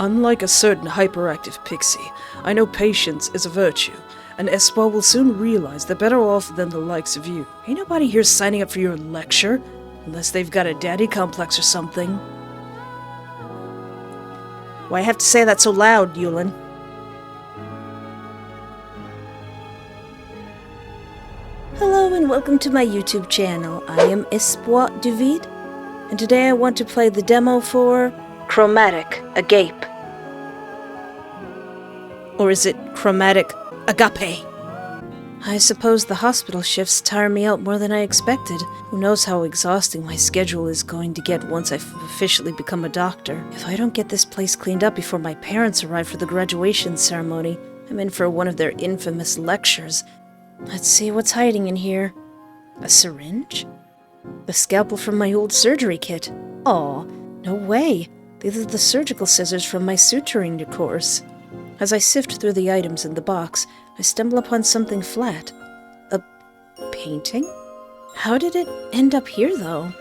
Unlike a certain hyperactive pixie, I know patience is a virtue, and Espoir will soon realize they're better off than the likes of you. Ain't nobody here signing up for your lecture, unless they've got a daddy complex or something. Why have to say that so loud, Yulin? Hello and welcome to my YouTube channel. I am Espoir Duvid, and today I want to play the demo for Chromatic, Agape. Or is it Chromatic, Agape? I suppose the hospital shifts tire me out more than I expected. Who knows how exhausting my schedule is going to get once I've officially become a doctor. If I don't get this place cleaned up before my parents arrive for the graduation ceremony, I'm in for one of their infamous lectures. Let's see what's hiding in here. A syringe? The scalpel from my old surgery kit. Aw, no way. These are the surgical scissors from my suturing course. As I sift through the items in the box, I stumble upon something flat. A painting? How did it end up here, though?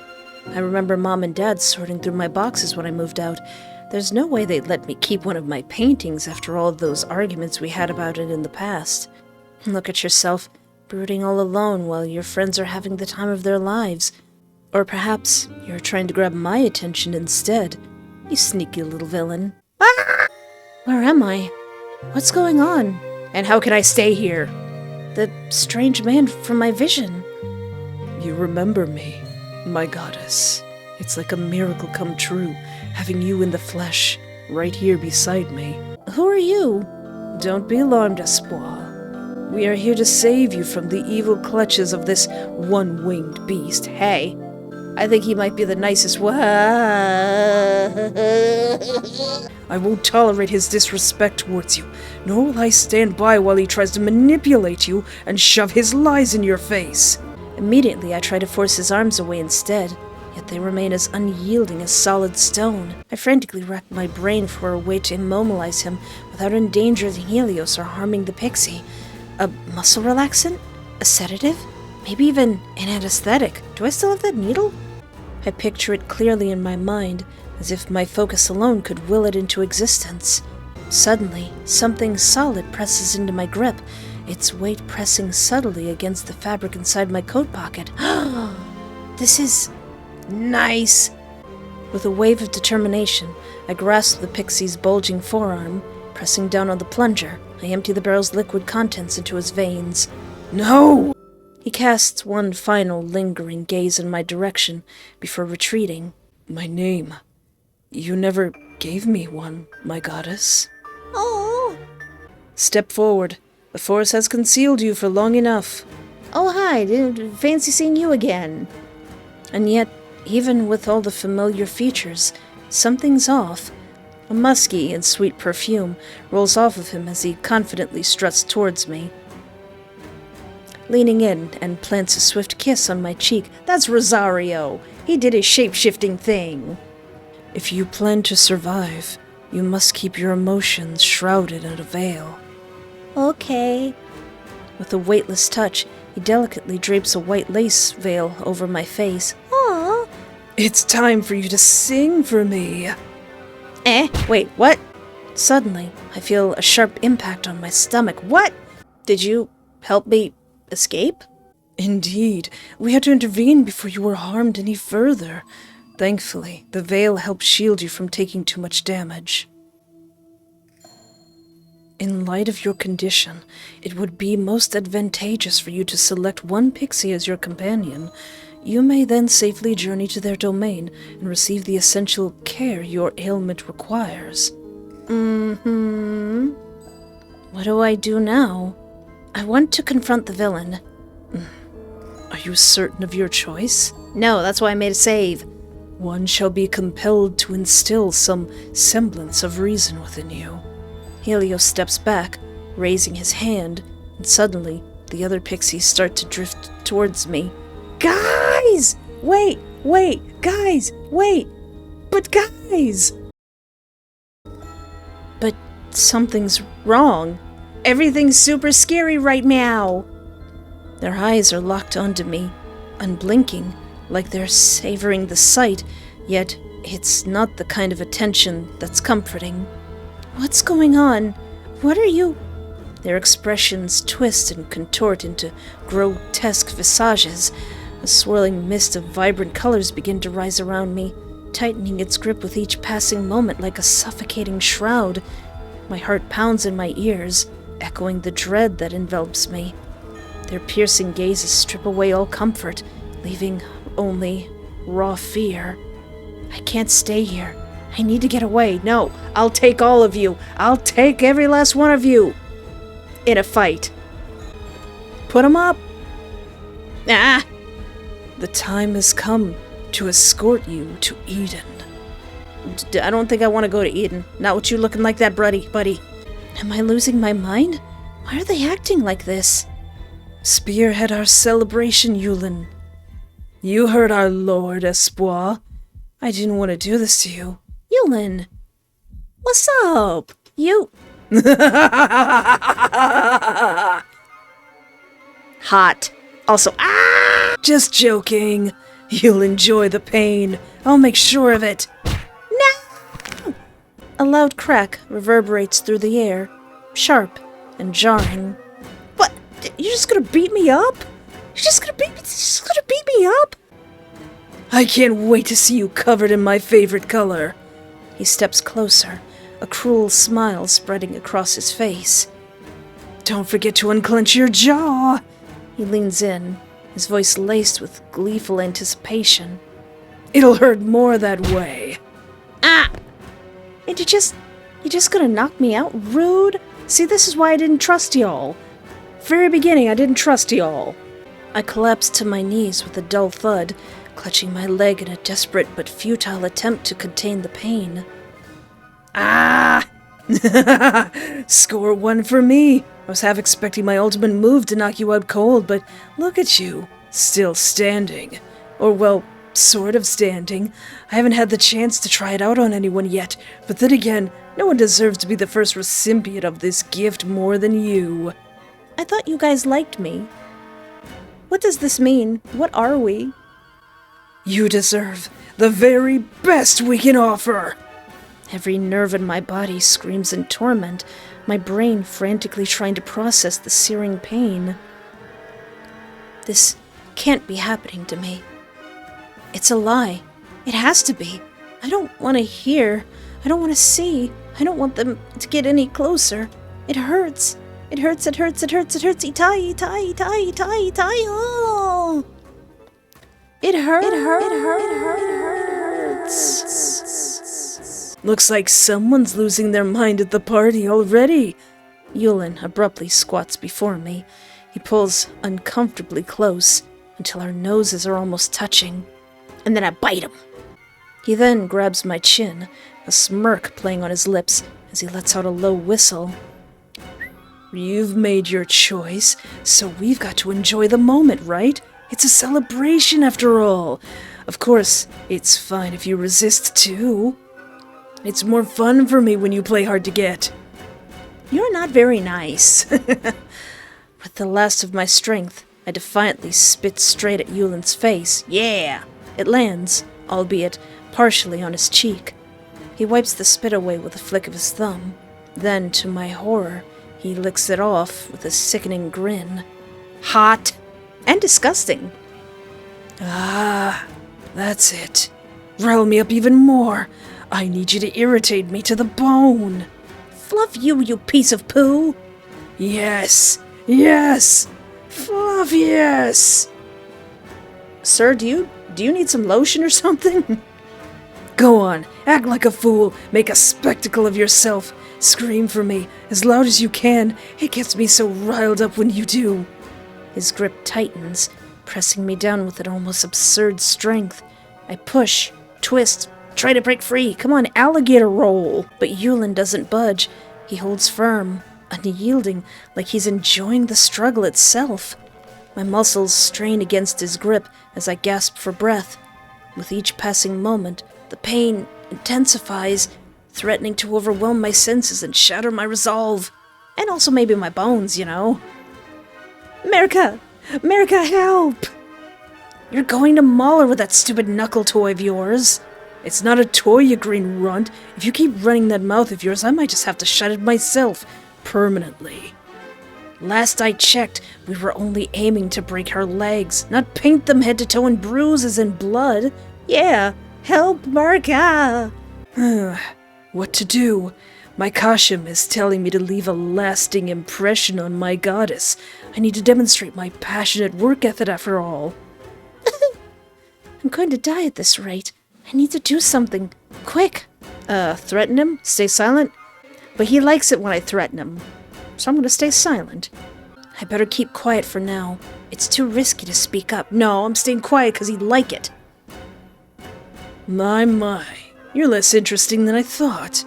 I remember Mom and Dad sorting through my boxes when I moved out. There's no way they'd let me keep one of my paintings after all those arguments we had about it in the past. Look at yourself, brooding all alone while your friends are having the time of their lives. Or perhaps you're trying to grab my attention instead. You sneaky little villain. Ah! Where am I? What's going on? And how can I stay here? The strange man from my vision. You remember me, my goddess. It's like a miracle come true, having you in the flesh, right here beside me. Who are you? Don't be alarmed, Espoir. We are here to save you from the evil clutches of this one-winged beast. Hey, I think he might be the nicest one. I won't tolerate his disrespect towards you, nor will I stand by while he tries to manipulate you and shove his lies in your face. Immediately, I try to force his arms away instead, yet they remain as unyielding as solid stone. I frantically rack my brain for a way to immobilize him without endangering Helios or harming the pixie. A muscle relaxant? A sedative? Maybe even an anesthetic. Do I still have that needle? I picture it clearly in my mind, as if my focus alone could will it into existence. Suddenly, something solid presses into my grip, its weight pressing subtly against the fabric inside my coat pocket. This is nice! With a wave of determination, I grasp the pixie's bulging forearm. Pressing down on the plunger, I empty the barrel's liquid contents into his veins. No! He casts one final lingering gaze in my direction before retreating. My name. You never gave me one, my goddess. Oh! Step forward. The force has concealed you for long enough. Oh, hi. Fancy seeing you again. And yet, even with all the familiar features, something's off. A musky and sweet perfume rolls off of him as he confidently struts towards me. Leaning in and plants a swift kiss on my cheek. That's Rosario. He did his shape-shifting thing. If you plan to survive, you must keep your emotions shrouded in a veil. Okay. With a weightless touch, he delicately drapes a white lace veil over my face. Aww. It's time for you to sing for me. Wait, what? Suddenly, I feel a sharp impact on my stomach. What? Did you help me escape? Indeed. We had to intervene before you were harmed any further. Thankfully, the veil helped shield you from taking too much damage. In light of your condition, it would be most advantageous for you to select one pixie as your companion. You may then safely journey to their domain and receive the essential care your ailment requires. What do I do now? I want to confront the villain. Are you certain of your choice? No, that's why I made a save. One shall be compelled to instill some semblance of reason within you. Helios steps back, raising his hand, and suddenly the other pixies start to drift towards me. Guys! Wait! Guys! Wait! But guys! But something's wrong. Everything's super scary right now. Their eyes are locked onto me, unblinking, like they're savoring the sight, yet it's not the kind of attention that's comforting. What's going on? What are you... Their expressions twist and contort into grotesque visages. A swirling mist of vibrant colors begin to rise around me, tightening its grip with each passing moment like a suffocating shroud. My heart pounds in my ears, echoing the dread that envelops me. Their piercing gazes strip away all comfort, leaving only raw fear. I can't stay here. I need to get away. No, I'll take all of you. I'll take every last one of you. In a fight. Put 'em up. Ah! The time has come to escort you to Eden. I don't think I want to go to Eden. Not with you looking like that, buddy. Am I losing my mind? Why are they acting like this? Spearhead our celebration, Yulin. You heard our Lord, Espoir. I didn't want to do this to you. Yulin! What's up? You... Hot. Also, Just joking. You'll enjoy the pain. I'll make sure of it. No! A loud crack reverberates through the air, sharp and jarring. What? You're just gonna beat me up? You're just gonna beat me up? I can't wait to see you covered in my favorite color. He steps closer, a cruel smile spreading across his face. Don't forget to unclench your jaw. He leans in, his voice laced with gleeful anticipation. It'll hurt more that way. Ah! And you just gonna knock me out? Rude? See, this is why I didn't trust y'all. Very beginning, I didn't trust y'all. I collapsed to my knees with a dull thud, clutching my leg in a desperate but futile attempt to contain the pain. Ah! Score 1 for me. I was half expecting my ultimate move to knock you out cold, but look at you, still standing. Or, well, sort of standing. I haven't had the chance to try it out on anyone yet, but then again, no one deserves to be the first recipient of this gift more than you. I thought you guys liked me. What does this mean? What are we? You deserve the very best we can offer. Every nerve in my body screams in torment, my brain frantically trying to process the searing pain. This can't be happening to me. It's a lie. It has to be. I don't want to hear. I don't want to see. I don't want them to get any closer. It hurts. It hurts, it hurts, it hurts, it hurts. Itai, itai, itai, itai, itai. Oh! It hurts. It hurts. It hurts. It hurts. Looks like someone's losing their mind at the party already. Yulin abruptly squats before me. He pulls uncomfortably close until our noses are almost touching. And then I bite him. He then grabs my chin, a smirk playing on his lips as he lets out a low whistle. You've made your choice, so we've got to enjoy the moment, right? It's a celebration after all. Of course, it's fine if you resist too. It's more fun for me when you play hard to get. You're not very nice. With the last of my strength, I defiantly spit straight at Yulin's face. Yeah! It lands, albeit partially on his cheek. He wipes the spit away with a flick of his thumb. Then, to my horror, he licks it off with a sickening grin. Hot and disgusting. Ah, that's it. Rile me up even more. I need you to irritate me to the bone. Fluff you piece of poo. Yes, yes. Fluff, yes. Sir, do you need some lotion or something? Go on, act like a fool. Make a spectacle of yourself. Scream for me, as loud as you can. It gets me so riled up when you do. His grip tightens, pressing me down with an almost absurd strength. I push, twist, try to break free. Come on, alligator roll. But Yulin doesn't budge. He holds firm, unyielding, like he's enjoying the struggle itself. My muscles strain against his grip as I gasp for breath. With each passing moment, the pain intensifies, threatening to overwhelm my senses and shatter my resolve. And also maybe my bones, you know. America! America, help! You're going to maul her with that stupid knuckle toy of yours. It's not a toy, you green runt. If you keep running that mouth of yours, I might just have to shut it myself. Permanently. Last I checked, we were only aiming to break her legs, not paint them head to toe in bruises and blood. Yeah, help, Marka! What to do? My Kashim is telling me to leave a lasting impression on my goddess. I need to demonstrate my passionate work ethic after all. I'm going to die at this rate. I need to do something. Quick! Threaten him? Stay silent? But he likes it when I threaten him. So I'm gonna stay silent. I better keep quiet for now. It's too risky to speak up. No, I'm staying quiet because he'd like it. My. You're less interesting than I thought.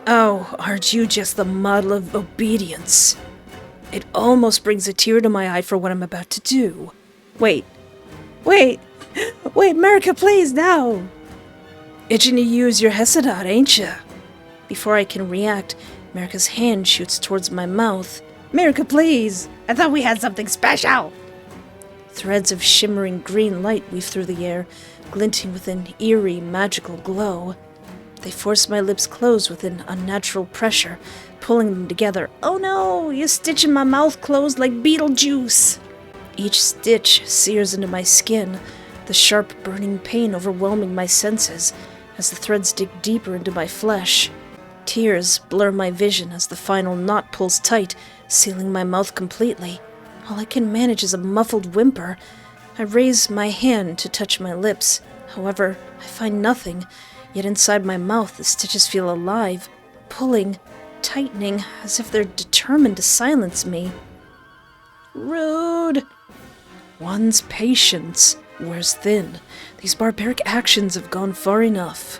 Oh, aren't you just the model of obedience? It almost brings a tear to my eye for what I'm about to do. Wait, America, please, now! Itching to use your Hesadot, ain't ya? Before I can react, America's hand shoots towards my mouth. America, please! I thought we had something special! Threads of shimmering green light weave through the air, glinting with an eerie, magical glow. They force my lips closed with an unnatural pressure, pulling them together. Oh no! You're stitching my mouth closed like Beetlejuice! Each stitch sears into my skin, the sharp, burning pain overwhelming my senses as the threads dig deeper into my flesh. Tears blur my vision as the final knot pulls tight, sealing my mouth completely. All I can manage is a muffled whimper. I raise my hand to touch my lips. However, I find nothing, yet inside my mouth the stitches feel alive, pulling, tightening, as if they're determined to silence me. Rude! One's patience wears thin. These barbaric actions have gone far enough.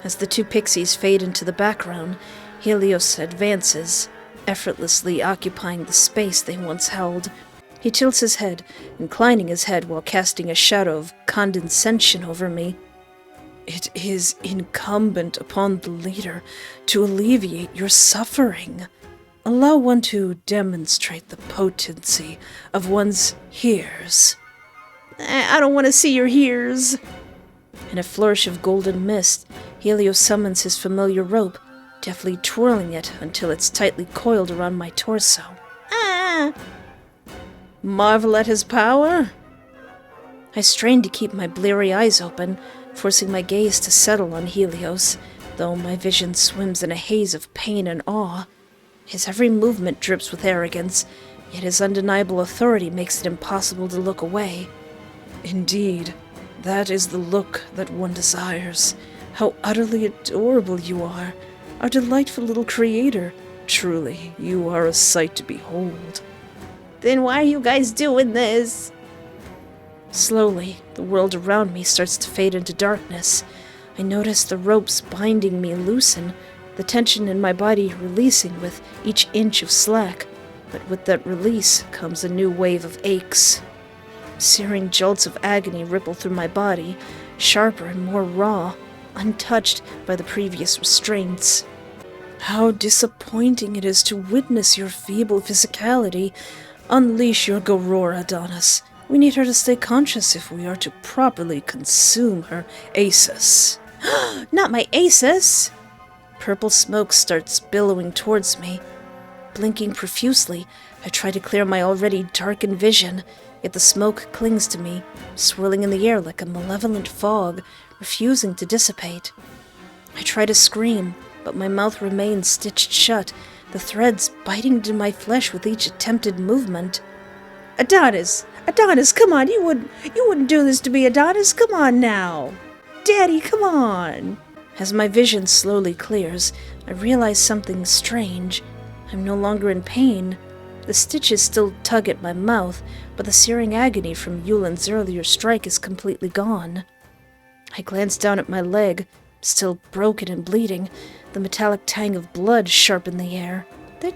As the two pixies fade into the background, Helios advances, effortlessly occupying the space they once held. He tilts his head, inclining his head while casting a shadow of condescension over me. It is incumbent upon the leader to alleviate your suffering. Allow one to demonstrate the potency of one's hears. I don't want to see your hears. In a flourish of golden mist, Helios summons his familiar rope, deftly twirling it until it's tightly coiled around my torso. Ah! Marvel at his power? I strain to keep my bleary eyes open, forcing my gaze to settle on Helios, though my vision swims in a haze of pain and awe. His every movement drips with arrogance, yet his undeniable authority makes it impossible to look away. Indeed, that is the look that one desires. How utterly adorable you are, our delightful little creator. Truly, you are a sight to behold. Then why are you guys doing this? Slowly, the world around me starts to fade into darkness. I notice the ropes binding me loosen, the tension in my body releasing with each inch of slack. But with that release comes a new wave of aches. Searing jolts of agony ripple through my body, sharper and more raw, untouched by the previous restraints. How disappointing it is to witness your feeble physicality. Unleash your Gorora, Adonis. We need her to stay conscious if we are to properly consume her Asus. Not my Asus! Purple smoke starts billowing towards me. Blinking profusely, I try to clear my already darkened vision, yet the smoke clings to me, swirling in the air like a malevolent fog, refusing to dissipate. I try to scream, but my mouth remains stitched shut, the threads biting into my flesh with each attempted movement. Adonis, come on, you wouldn't do this to me, Adonis, come on now. Daddy, come on. As my vision slowly clears, I realize something strange. I'm no longer in pain. The stitches still tug at my mouth, but the searing agony from Yulin's earlier strike is completely gone. I glance down at my leg, still broken and bleeding, the metallic tang of blood sharp in the air. They're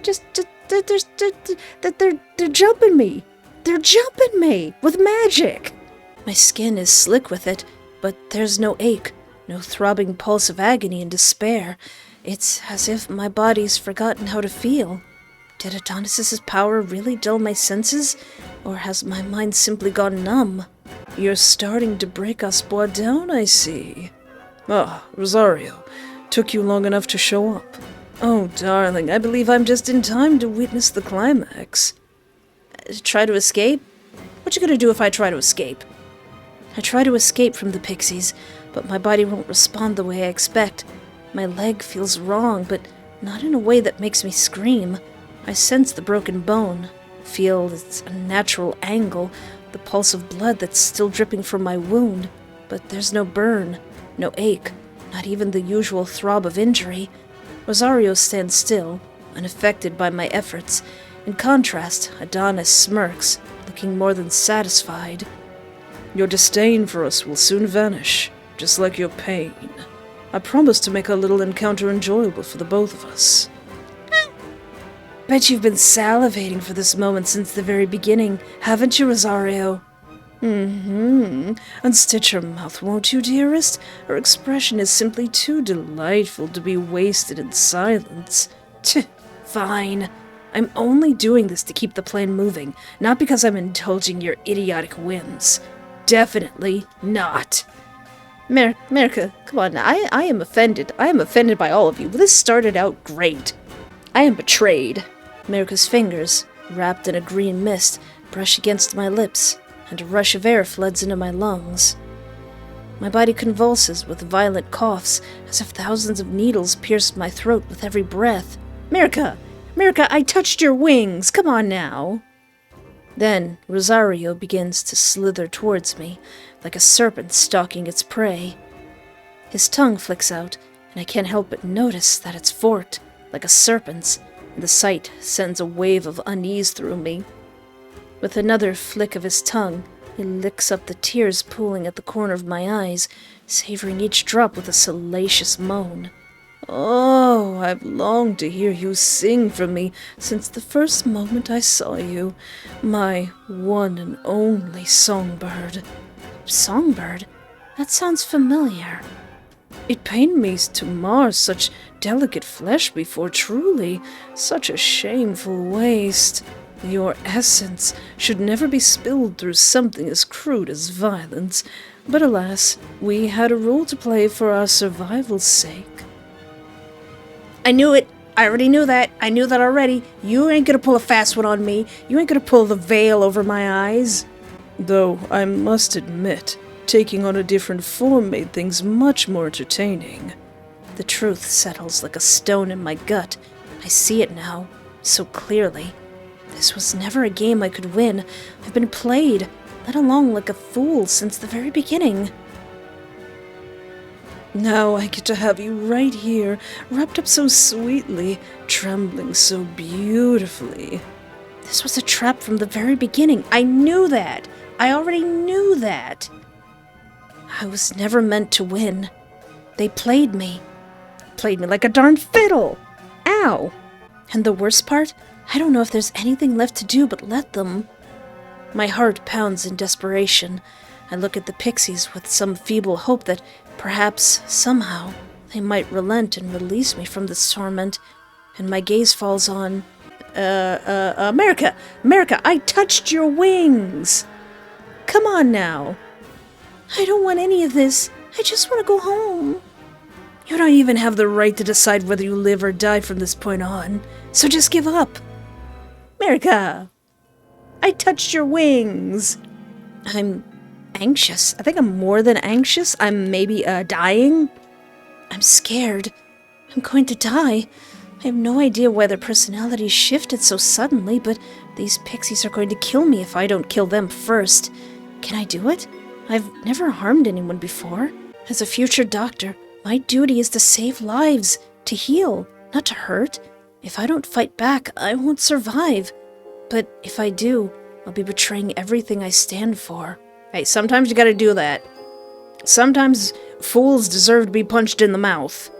jumping me! They're jumping me! With magic! My skin is slick with it, but there's no ache, no throbbing pulse of agony and despair. It's as if my body's forgotten how to feel. Did Adonis's power really dull my senses, or has my mind simply gone numb? You're starting to break us boy down, I see. Ah, Rosario. Took you long enough to show up. Oh, darling, I believe I'm just in time to witness the climax. Try to escape? What you gonna do if I try to escape? I try to escape from the pixies, but my body won't respond the way I expect. My leg feels wrong, but not in a way that makes me scream. I sense the broken bone, feel its unnatural angle, the pulse of blood that's still dripping from my wound, but there's no burn, no ache, not even the usual throb of injury. Rosario stands still, unaffected by my efforts. In contrast, Adonis smirks, looking more than satisfied. Your disdain for us will soon vanish, just like your pain. I promise to make our little encounter enjoyable for the both of us. Bet you've been salivating for this moment since the very beginning, haven't you, Rosario? Unstitch her mouth, won't you, dearest? Her expression is simply too delightful to be wasted in silence. Fine. I'm only doing this to keep the plane moving, not because I'm indulging your idiotic whims. Definitely not. America, come on, I am offended. I am offended by all of you. This started out great. I am betrayed. America's fingers, wrapped in a green mist, brush against my lips, and a rush of air floods into my lungs. My body convulses with violent coughs, as if thousands of needles pierced my throat with every breath. America, I touched your wings! Come on now! Then Rosario begins to slither towards me, like a serpent stalking its prey. His tongue flicks out, and I can't help but notice that it's forked, like a serpent's, and the sight sends a wave of unease through me. With another flick of his tongue, he licks up the tears pooling at the corner of my eyes, savoring each drop with a salacious moan. Oh, I've longed to hear you sing for me since the first moment I saw you, my one and only songbird. Songbird? That sounds familiar. It pained me to mar such delicate flesh before, truly, such a shameful waste. Your essence should never be spilled through something as crude as violence, but alas, we had a role to play for our survival's sake. I knew it. I already knew that. I knew that already. You ain't gonna pull a fast one on me. You ain't gonna pull the veil over my eyes. Though, I must admit, taking on a different form made things much more entertaining. The truth settles like a stone in my gut. I see it now, so clearly. This was never a game I could win. I've been played, led along like a fool since the very beginning. Now I get to have you right here, wrapped up so sweetly, trembling so beautifully. This was a trap from the very beginning. I knew that. I already knew that. I was never meant to win. They played me. Played me like a darn fiddle. Ow. And the worst part? I don't know if there's anything left to do but let them. My heart pounds in desperation. I look at the pixies with some feeble hope that perhaps, somehow, they might relent and release me from this torment, and my gaze falls on... America, I touched your wings! Come on now. I don't want any of this. I just want to go home. You don't even have the right to decide whether you live or die from this point on, so just give up. America, I touched your wings. I'm anxious. I think I'm more than anxious. I'm maybe, dying. I'm scared. I'm going to die. I have no idea why their personalities shifted so suddenly, but these pixies are going to kill me if I don't kill them first. Can I do it? I've never harmed anyone before. As a future doctor, my duty is to save lives, to heal, not to hurt. If I don't fight back, I won't survive. But if I do, I'll be betraying everything I stand for. Hey, sometimes you gotta do that. Sometimes fools deserve to be punched in the mouth.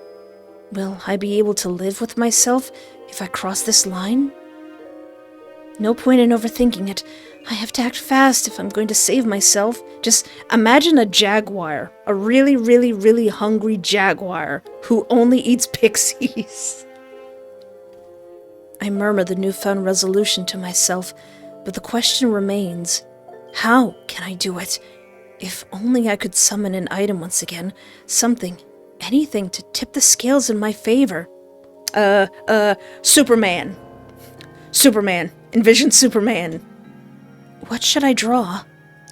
Will I be able to live with myself if I cross this line? No point in overthinking it. I have to act fast if I'm going to save myself. Just imagine a jaguar, a really, really, really hungry jaguar who only eats pixies. I murmur the newfound resolution to myself, but the question remains, how can I do it? If only I could summon an item once again, something anything to tip the scales in my favor. Superman. Superman. Envision Superman. What should I draw?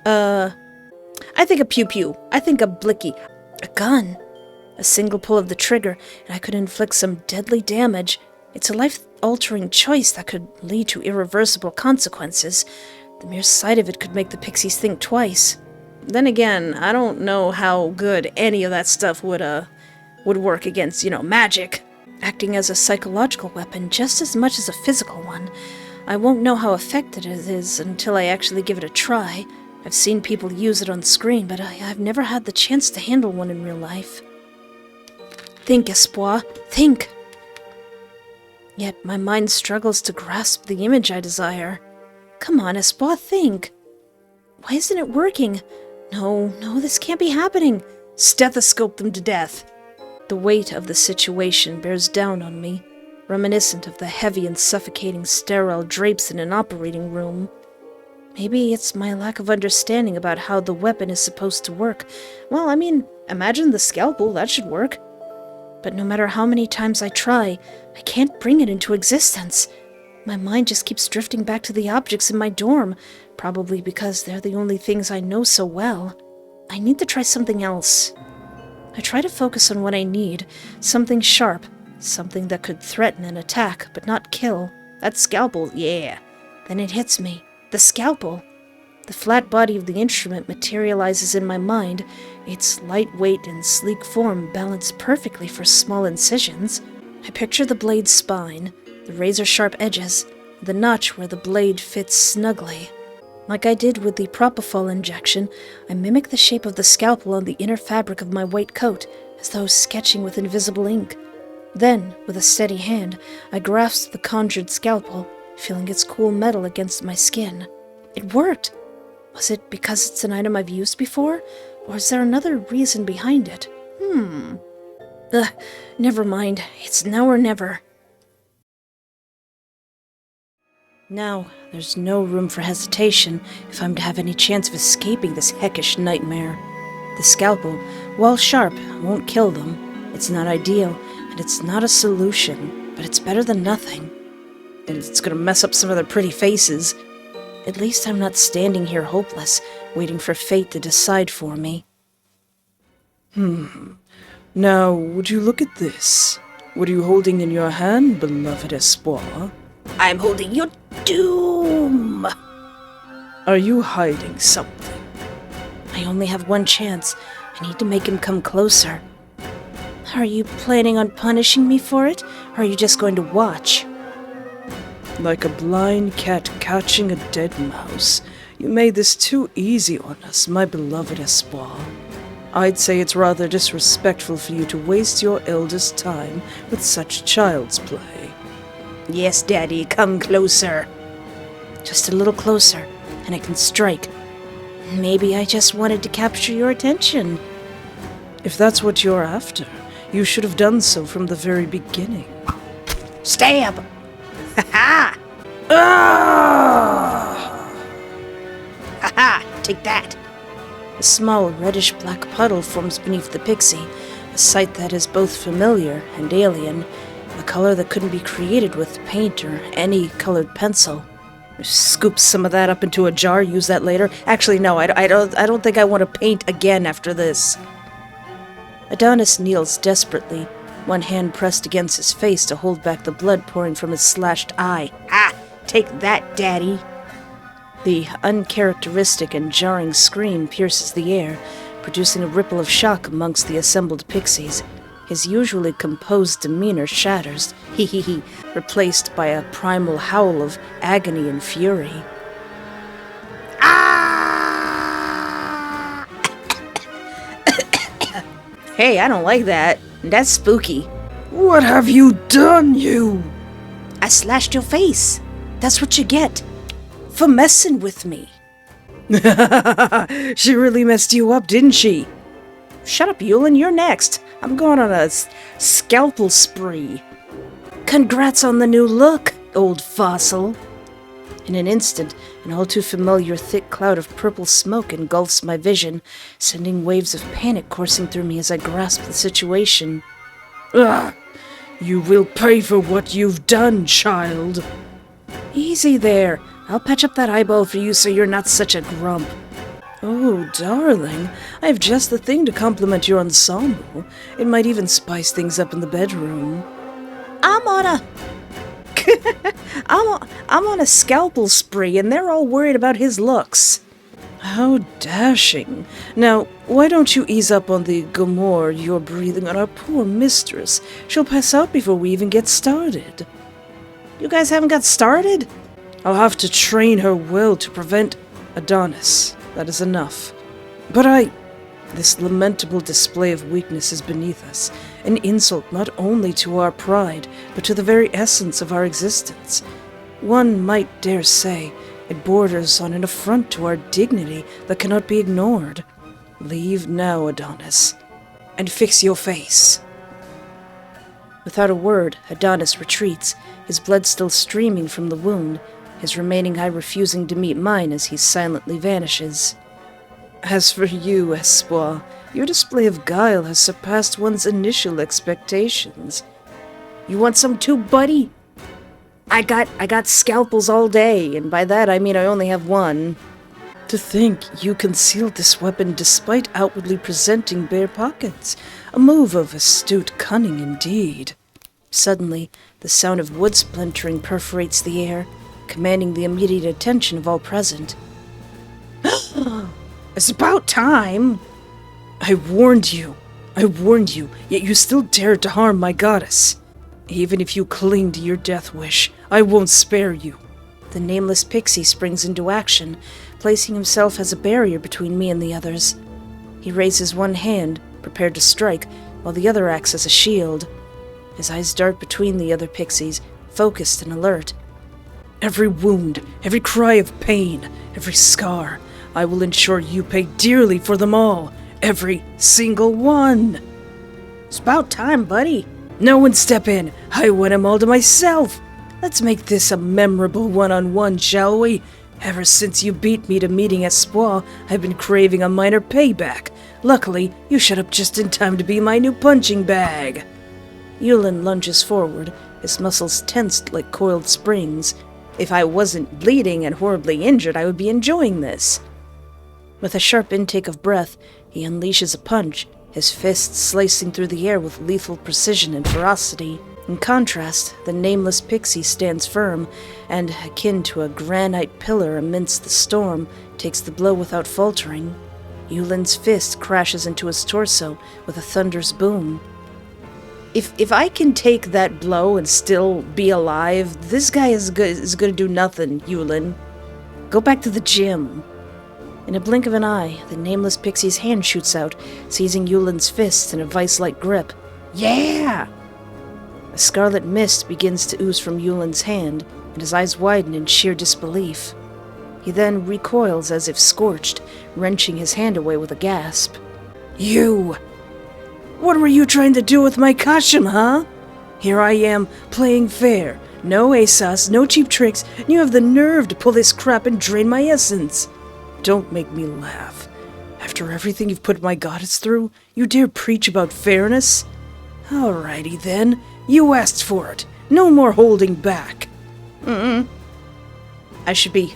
I think a pew-pew. I think a blicky. A gun. A single pull of the trigger, and I could inflict some deadly damage. It's a life-altering choice that could lead to irreversible consequences. The mere sight of it could make the pixies think twice. Then again, I don't know how good any of that stuff would work against, magic. Acting as a psychological weapon just as much as a physical one. I won't know how effective it is until I actually give it a try. I've seen people use it on screen, but I've never had the chance to handle one in real life. Think, Espoir, think! Yet my mind struggles to grasp the image I desire. Come on, Espoir, think! Why isn't it working? No, this can't be happening. Stethoscope them to death. The weight of the situation bears down on me, reminiscent of the heavy and suffocating sterile drapes in an operating room. Maybe it's my lack of understanding about how the weapon is supposed to work. Well, imagine the scalpel, that should work. But no matter how many times I try, I can't bring it into existence. My mind just keeps drifting back to the objects in my dorm, probably because they're the only things I know so well. I need to try something else. I try to focus on what I need, something sharp, something that could threaten an attack, but not kill. That scalpel, yeah. Then it hits me. The scalpel. The flat body of the instrument materializes in my mind, its lightweight and sleek form balanced perfectly for small incisions. I picture the blade's spine, the razor-sharp edges, the notch where the blade fits snugly. Like I did with the propofol injection, I mimic the shape of the scalpel on the inner fabric of my white coat, as though sketching with invisible ink. Then, with a steady hand, I grasp the conjured scalpel, feeling its cool metal against my skin. It worked! Was it because it's an item I've used before, or is there another reason behind it? Never mind. It's now or never. Now, there's no room for hesitation if I'm to have any chance of escaping this heckish nightmare. The scalpel, while sharp, won't kill them. It's not ideal, and it's not a solution, but it's better than nothing. And it's gonna mess up some of their pretty faces. At least I'm not standing here hopeless, waiting for fate to decide for me. Now, would you look at this? What are you holding in your hand, beloved Espoir? I'm holding your doom! Are you hiding something? I only have one chance. I need to make him come closer. Are you planning on punishing me for it, or are you just going to watch? Like a blind cat catching a dead mouse, you made this too easy on us, my beloved Espoir. I'd say it's rather disrespectful for you to waste your eldest time with such child's play. Yes, Daddy, come closer. Just a little closer, and I can strike. Maybe I just wanted to capture your attention. If that's what you're after, you should have done so from the very beginning. Stab! Ha-ha! Ha-ha! Take that! A small reddish-black puddle forms beneath the pixie, a sight that is both familiar and alien, a color that couldn't be created with paint or any colored pencil. Scoop some of that up into a jar, use that later. Actually, no, I don't think I want to paint again after this. Adonis kneels desperately, one hand pressed against his face to hold back the blood pouring from his slashed eye. Ah! Take that, Daddy! The uncharacteristic and jarring scream pierces the air, producing a ripple of shock amongst the assembled pixies. His usually composed demeanor shatters, hee, replaced by a primal howl of agony and fury. Ah! Hey, I don't like that. That's spooky. What have you done, you? I slashed your face. That's what you get for messing with me. She really messed you up, didn't she? Shut up, Yulin, you're next. I'm going on a scalpel spree. Congrats on the new look, old fossil. In an instant, an all too familiar thick cloud of purple smoke engulfs my vision, sending waves of panic coursing through me as I grasp the situation. Ugh! You will pay for what you've done, child. Easy there. I'll patch up that eyeball for you so you're not such a grump. Oh, darling, I have just the thing to complement your ensemble. It might even spice things up in the bedroom. I'm on a scalpel spree, and they're all worried about his looks. How dashing. Now, why don't you ease up on the glamour you're breathing on our poor mistress? She'll pass out before we even get started. You guys haven't got started? I'll have to train her well to prevent Adonis. That is enough. But this lamentable display of weakness is beneath us, an insult not only to our pride, but to the very essence of our existence. One might dare say it borders on an affront to our dignity that cannot be ignored. Leave now, Adonis, and fix your face. Without a word, Adonis retreats, his blood still streaming from the wound, his remaining eye refusing to meet mine as he silently vanishes. As for you, Espoir, your display of guile has surpassed one's initial expectations. You want some too, buddy? I got scalpels all day, and by that I mean I only have one. To think you concealed this weapon despite outwardly presenting bare pockets. A move of astute cunning indeed. Suddenly, the sound of wood splintering perforates the air, commanding the immediate attention of all present. It's about time! I warned you, yet you still dared to harm my goddess. Even if you cling to your death wish, I won't spare you. The nameless pixie springs into action, placing himself as a barrier between me and the others. He raises one hand, prepared to strike, while the other acts as a shield. His eyes dart between the other pixies, focused and alert. Every wound, every cry of pain, every scar, I will ensure you pay dearly for them all. Every single one. It's about time, buddy. No one step in. I want them all to myself. Let's make this a memorable one-on-one, shall we? Ever since you beat me to meeting Espoir, I've been craving a minor payback. Luckily, you shut up just in time to be my new punching bag. Yulin lunges forward, his muscles tensed like coiled springs. If I wasn't bleeding and horribly injured, I would be enjoying this. With a sharp intake of breath, he unleashes a punch, his fists slicing through the air with lethal precision and ferocity. In contrast, the nameless pixie stands firm, and, akin to a granite pillar amidst the storm, takes the blow without faltering. Yulin's fist crashes into his torso with a thunderous boom. If I can take that blow and still be alive, this guy is gonna do nothing, Yulin. Go back to the gym. In a blink of an eye, the nameless pixie's hand shoots out, seizing Yulin's fist in a vice-like grip. Yeah! A scarlet mist begins to ooze from Yulin's hand, and his eyes widen in sheer disbelief. He then recoils as if scorched, wrenching his hand away with a gasp. You! What were you trying to do with my costume, huh? Here I am, playing fair. No ASOS, no cheap tricks, and you have the nerve to pull this crap and drain my essence. Don't make me laugh. After everything you've put my goddess through, you dare preach about fairness? Alrighty then, you asked for it. No more holding back. I should be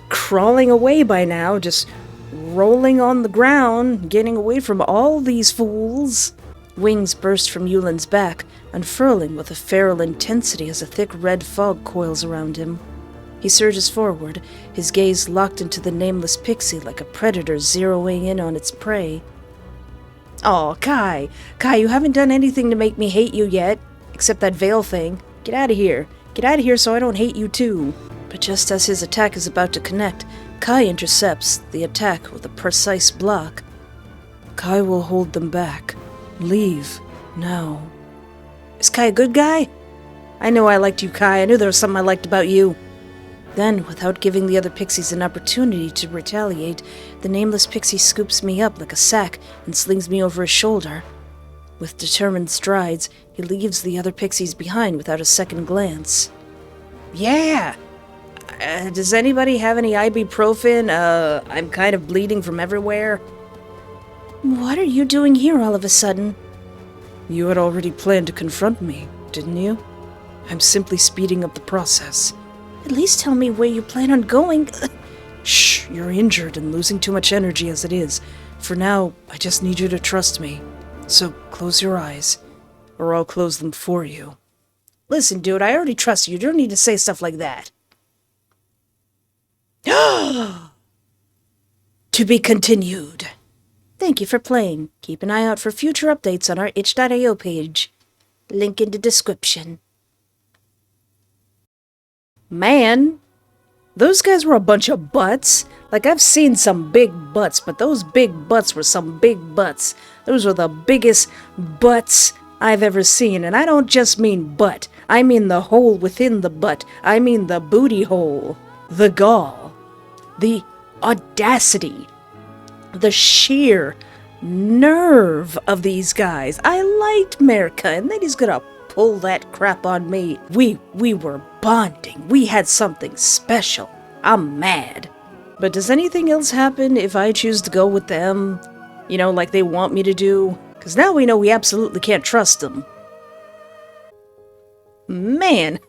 crawling away by now, just rolling on the ground, getting away from all these fools. Wings burst from Yulin's back, unfurling with a feral intensity as a thick red fog coils around him. He surges forward, his gaze locked into the nameless pixie like a predator zeroing in on its prey. Aw, Kai, you haven't done anything to make me hate you yet, except that veil thing. Get out of here. Get out of here so I don't hate you too. But just as his attack is about to connect, Kai intercepts the attack with a precise block. Kai will hold them back. Leave, now. Is Kai a good guy? I know I liked you, Kai. I knew there was something I liked about you. Then, without giving the other pixies an opportunity to retaliate, the nameless pixie scoops me up like a sack and slings me over his shoulder. With determined strides, he leaves the other pixies behind without a second glance. Yeah! Does anybody have any ibuprofen? I'm kind of bleeding from everywhere. What are you doing here all of a sudden? You had already planned to confront me, didn't you? I'm simply speeding up the process. At least tell me where you plan on going. Shh, you're injured and losing too much energy as it is. For now, I just need you to trust me. So close your eyes, or I'll close them for you. Listen, dude, I already trust you. You don't need to say stuff like that. To be continued. Thank you for playing. Keep an eye out for future updates on our itch.io page. Link in the description. Man, those guys were a bunch of butts. Like, I've seen some big butts, but those big butts were some big butts. Those were the biggest butts I've ever seen. And I don't just mean butt. I mean the hole within the butt. I mean the booty hole. The gall. The audacity. The sheer nerve of these guys. I liked America, and then he's gonna pull that crap on me. We were bonding. We had something special. I'm mad. But does anything else happen if I choose to go with them? You know, like they want me to do? Because now we know we absolutely can't trust them. Man,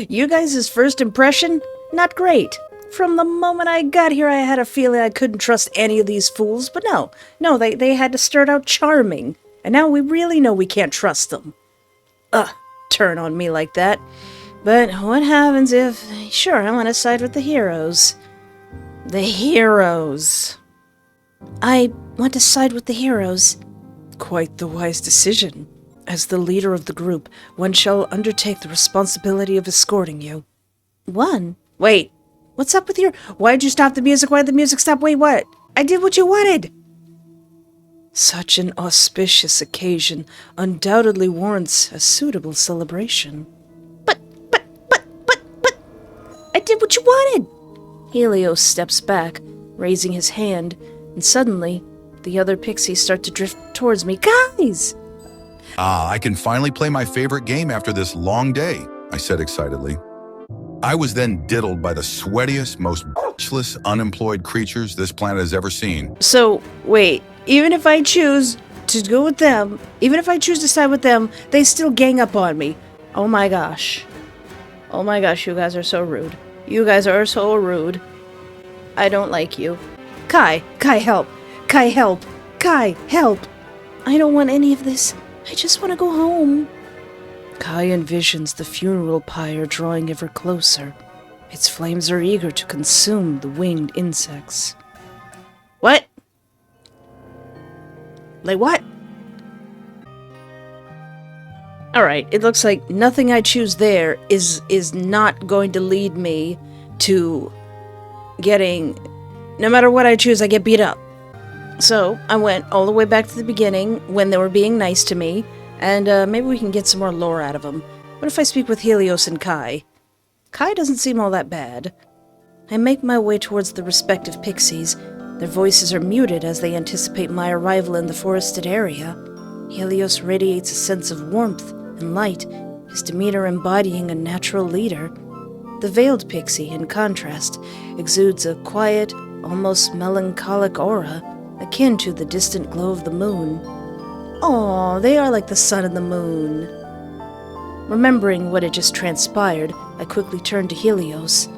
you guys' first impression? Not great. From the moment I got here, I had a feeling I couldn't trust any of these fools, but no, they had to start out charming, and now we really know we can't trust them. Turn on me like that. But what happens if... Sure, I want to side with the heroes. The heroes. I want to side with the heroes. Quite the wise decision. As the leader of the group, one shall undertake the responsibility of escorting you. One? Wait. What's up with your... Why'd you stop the music? Why'd the music stop? Wait, what? I did what you wanted! Such an auspicious occasion undoubtedly warrants a suitable celebration. But... I did what you wanted! Helios steps back, raising his hand, and suddenly, the other pixies start to drift towards me. Guys! I can finally play my favorite game after this long day, I said excitedly. I was then diddled by the sweatiest, most bitchless, unemployed creatures this planet has ever seen. So, wait, even if I choose to go with them, even if I choose to side with them, they still gang up on me. Oh my gosh. Oh my gosh, you guys are so rude. You guys are so rude. I don't like you. Kai, help. Kai, help. Kai, help. I don't want any of this. I just want to go home. Kai envisions the funeral pyre drawing ever closer. Its flames are eager to consume the winged insects. What? Like what? Alright, it looks like nothing I choose there is not going to lead me to getting... No matter what I choose, I get beat up. So, I went all the way back to the beginning when they were being nice to me, and maybe we can get some more lore out of them. What if I speak with Helios and Kai? Kai doesn't seem all that bad. I make my way towards the respective pixies. Their voices are muted as they anticipate my arrival in the forested area. Helios radiates a sense of warmth and light, his demeanor embodying a natural leader. The veiled pixie, in contrast, exudes a quiet, almost melancholic aura, akin to the distant glow of the moon. Aw, they are like the sun and the moon. Remembering what had just transpired, I quickly turned to Helios.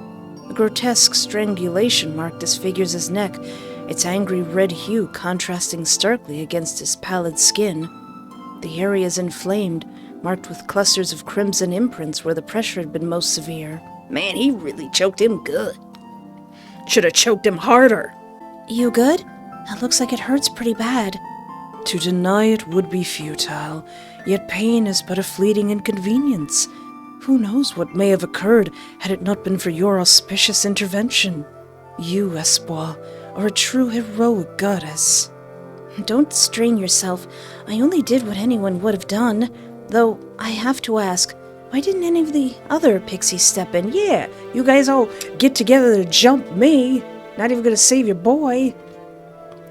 A grotesque strangulation marked his figure's neck, its angry red hue contrasting starkly against his pallid skin. The area is inflamed, marked with clusters of crimson imprints where the pressure had been most severe. Man, he really choked him good. Should have choked him harder. You good? That looks like it hurts pretty bad. To deny it would be futile, yet pain is but a fleeting inconvenience. Who knows what may have occurred had it not been for your auspicious intervention? You, Espoir, are a true heroic goddess. Don't strain yourself. I only did what anyone would have done. Though, I have to ask, why didn't any of the other pixies step in? Yeah, you guys all get together to jump me. Not even gonna save your boy.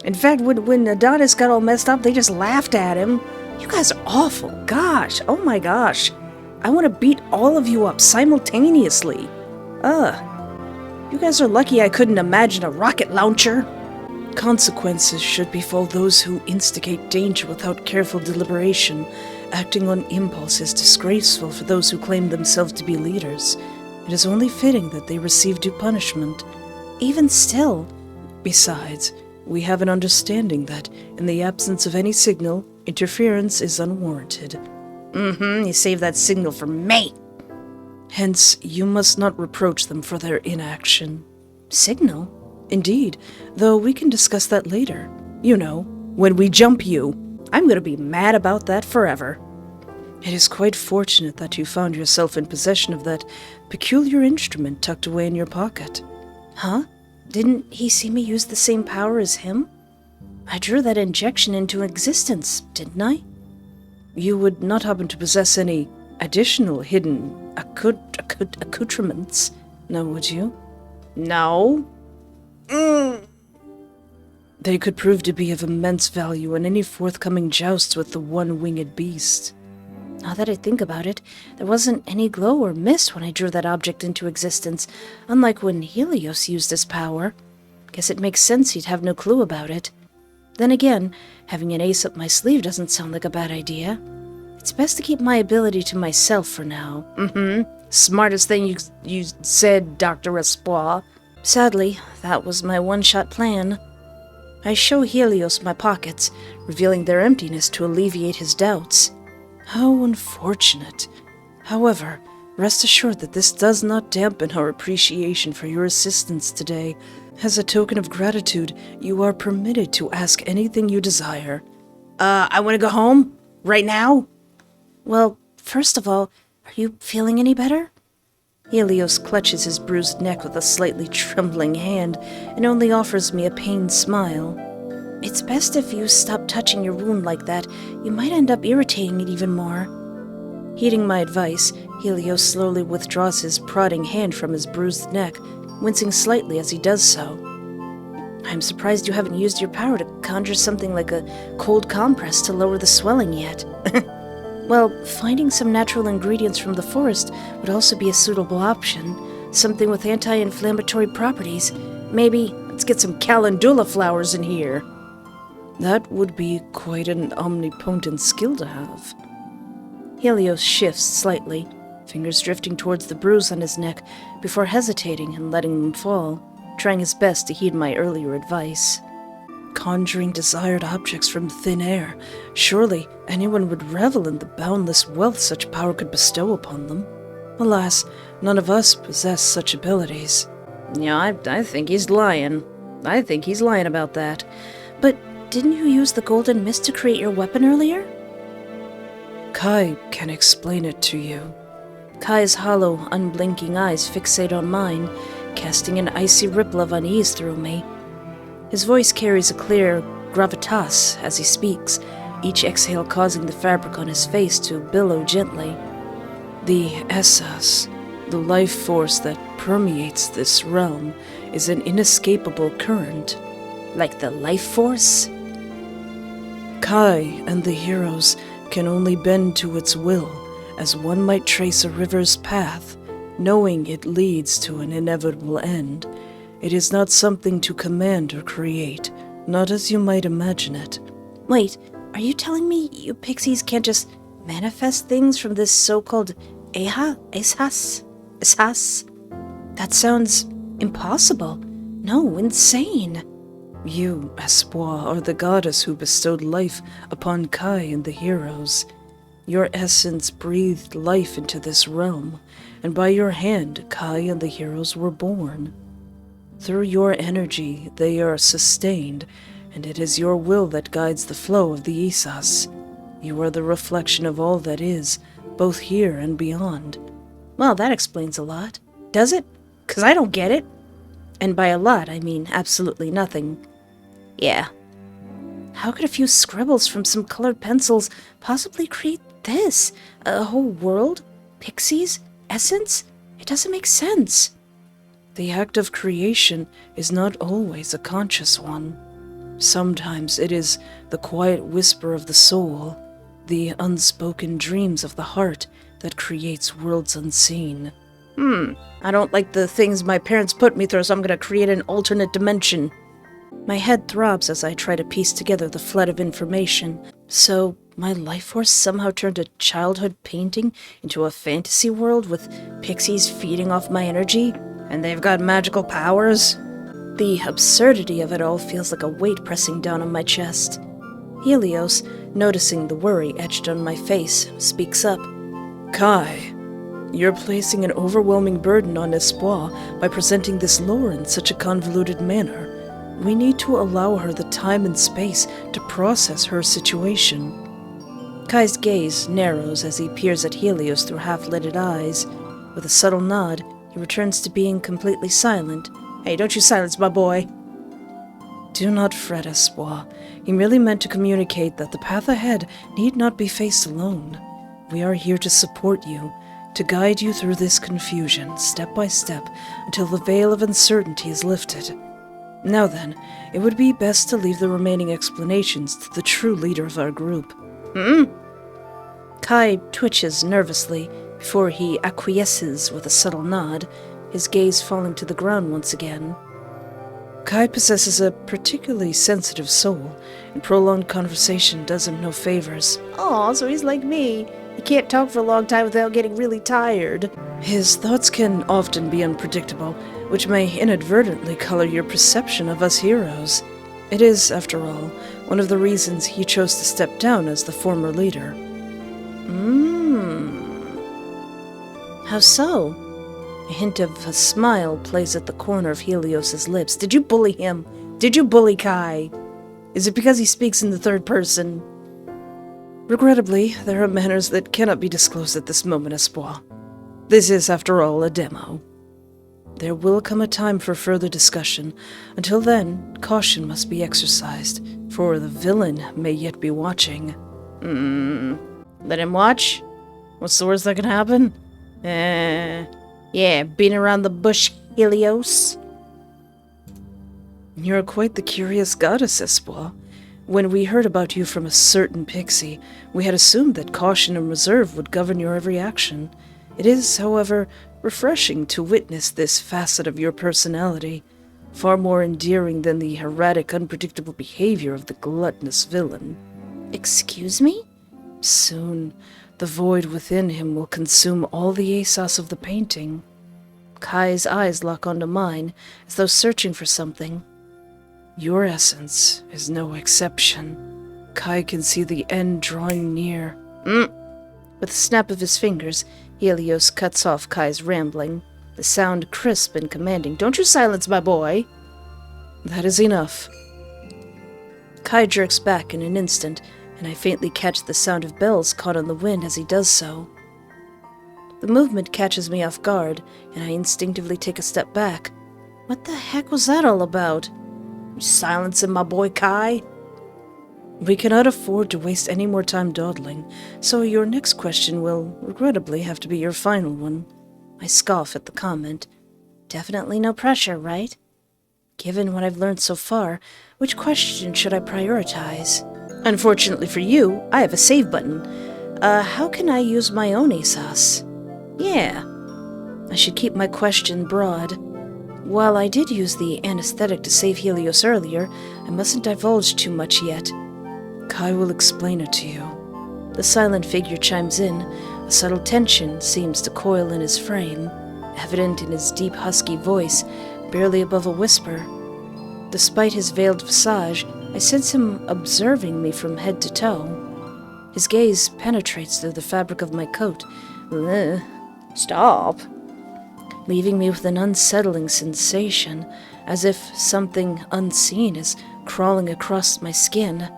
In fact, when Adonis got all messed up, they just laughed at him. You guys are awful. Gosh, oh my gosh. I want to beat all of you up simultaneously. You guys are lucky I couldn't imagine a rocket launcher. Consequences should befall those who instigate danger without careful deliberation. Acting on impulse is disgraceful for those who claim themselves to be leaders. It is only fitting that they receive due punishment. Even still. Besides, we have an understanding that, in the absence of any signal, interference is unwarranted. You saved that signal for me. Hence, you must not reproach them for their inaction. Signal? Indeed, though we can discuss that later. You know, when we jump you. I'm going to be mad about that forever. It is quite fortunate that you found yourself in possession of that peculiar instrument tucked away in your pocket. Huh? Didn't he see me use the same power as him? I drew that injection into existence, didn't I? You would not happen to possess any additional hidden accoutrements, now would you? No. They could prove to be of immense value in any forthcoming jousts with the one-winged beast. Now that I think about it, there wasn't any glow or mist when I drew that object into existence, unlike when Helios used his power. Guess it makes sense he'd have no clue about it. Then again, having an ace up my sleeve doesn't sound like a bad idea. It's best to keep my ability to myself for now. Smartest thing you said, Dr. Espoir. Sadly, that was my one-shot plan. I show Helios my pockets, revealing their emptiness to alleviate his doubts. How unfortunate. However, rest assured that this does not dampen our appreciation for your assistance today. As a token of gratitude, you are permitted to ask anything you desire. I want to go home? Right now? Well, first of all, are you feeling any better? Helios clutches his bruised neck with a slightly trembling hand and only offers me a pained smile. It's best if you stop touching your wound like that. You might end up irritating it even more. Heeding my advice, Helios slowly withdraws his prodding hand from his bruised neck, wincing slightly as he does so. I'm surprised you haven't used your power to conjure something like a cold compress to lower the swelling yet. Well, finding some natural ingredients from the forest would also be a suitable option. Something with anti-inflammatory properties. Maybe let's get some calendula flowers in here. That would be quite an omnipotent skill to have. Helios shifts slightly, fingers drifting towards the bruise on his neck before hesitating and letting them fall, trying his best to heed my earlier advice. Conjuring desired objects from thin air. Surely anyone would revel in the boundless wealth such power could bestow upon them. Alas, none of us possess such abilities. Yeah, I think he's lying. I think he's lying about that. But didn't you use the golden mist to create your weapon earlier? Kai can explain it to you. Kai's hollow, unblinking eyes fixate on mine, casting an icy ripple of unease through me. His voice carries a clear gravitas as he speaks, each exhale causing the fabric on his face to billow gently. The essence, the life force that permeates this realm, is an inescapable current. Like the life force? Kai and the heroes can only bend to its will, as one might trace a river's path, knowing it leads to an inevitable end. It is not something to command or create, not as you might imagine it. Wait, are you telling me you pixies can't just manifest things from this so-called Esas? That sounds impossible. No, insane. You, Espoir, are the goddess who bestowed life upon Kai and the heroes. Your essence breathed life into this realm, and by your hand Kai and the heroes were born. Through your energy they are sustained, and it is your will that guides the flow of the Isas. You are the reflection of all that is, both here and beyond. Well, that explains a lot. Does it? 'Cause I don't get it. And by a lot, I mean absolutely nothing. Yeah. How could a few scribbles from some colored pencils possibly create this? A whole world? Pixies? Essence? It doesn't make sense. The act of creation is not always a conscious one. Sometimes it is the quiet whisper of the soul, the unspoken dreams of the heart that creates worlds unseen. I don't like the things my parents put me through, so I'm gonna create an alternate dimension. My head throbs as I try to piece together the flood of information. So, my life force somehow turned a childhood painting into a fantasy world with pixies feeding off my energy, and they've got magical powers? The absurdity of it all feels like a weight pressing down on my chest. Helios, noticing the worry etched on my face, speaks up. Kai, you're placing an overwhelming burden on Espoir by presenting this lore in such a convoluted manner. We need to allow her the time and space to process her situation. Kai's gaze narrows as he peers at Helios through half-lidded eyes. With a subtle nod, he returns to being completely silent. Hey, don't you silence my boy. Do not fret, Espoir. He merely meant to communicate that the path ahead need not be faced alone. We are here to support you, to guide you through this confusion, step by step, until the veil of uncertainty is lifted. Now then, it would be best to leave the remaining explanations to the true leader of our group. Kai twitches nervously before he acquiesces with a subtle nod, his gaze falling to the ground once again. Kai possesses a particularly sensitive soul, and prolonged conversation does him no favors. Aw, so he's like me. He can't talk for a long time without getting really tired. His thoughts can often be unpredictable, which may inadvertently color your perception of us heroes. It is, after all, one of the reasons he chose to step down as the former leader. How so? A hint of a smile plays at the corner of Helios's lips. Did you bully him? Did you bully Kai? Is it because he speaks in the third person? Regrettably, there are matters that cannot be disclosed at this moment, Espoir. This is, after all, a demo. There will come a time for further discussion. Until then, caution must be exercised, for the villain may yet be watching. Let him watch? What's the worst that can happen? Yeah, beating around the bush, Helios. You're quite the curious goddess, Espoir. When we heard about you from a certain pixie, we had assumed that caution and reserve would govern your every action. It is, however, refreshing to witness this facet of your personality, far more endearing than the erratic, unpredictable behavior of the gluttonous villain. Excuse me? Soon, the void within him will consume all the ASOS of the painting. Kai's eyes lock onto mine, as though searching for something. Your essence is no exception. Kai can see the end drawing near. With a snap of his fingers, Helios cuts off Kai's rambling, the sound crisp and commanding. Don't you silence my boy! That is enough. Kai jerks back in an instant, and I faintly catch the sound of bells caught on the wind as he does so. The movement catches me off guard, and I instinctively take a step back. What the heck was that all about? You silencing my boy Kai? We cannot afford to waste any more time dawdling, so your next question will, regrettably, have to be your final one. I scoff at the comment. Definitely no pressure, right? Given what I've learned so far, which question should I prioritize? Unfortunately for you, I have a save button. How can I use my own ASOS? Yeah. I should keep my question broad. While I did use the anesthetic to save Helios earlier, I mustn't divulge too much yet. Kai will explain it to you. The silent figure chimes in. A subtle tension seems to coil in his frame, evident in his deep husky voice, barely above a whisper. Despite his veiled visage, I sense him observing me from head to toe. His gaze penetrates through the fabric of my coat. Ugh. Stop. Leaving me with an unsettling sensation, as if something unseen is crawling across my skin.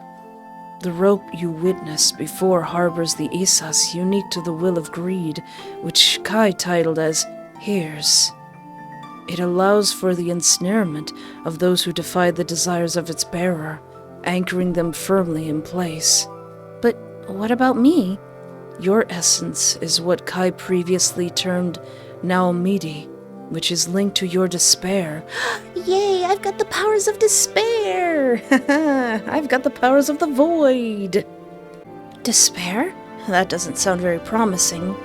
The rope you witnessed before harbors the ASOS unique to the will of greed, which Kai titled as Hairs. It allows for the ensnarement of those who defy the desires of its bearer, anchoring them firmly in place. But what about me? Your essence is what Kai previously termed Naomidi, which is linked to your despair. Yay, I've got the powers of despair! I've got the powers of the void! Despair? That doesn't sound very promising.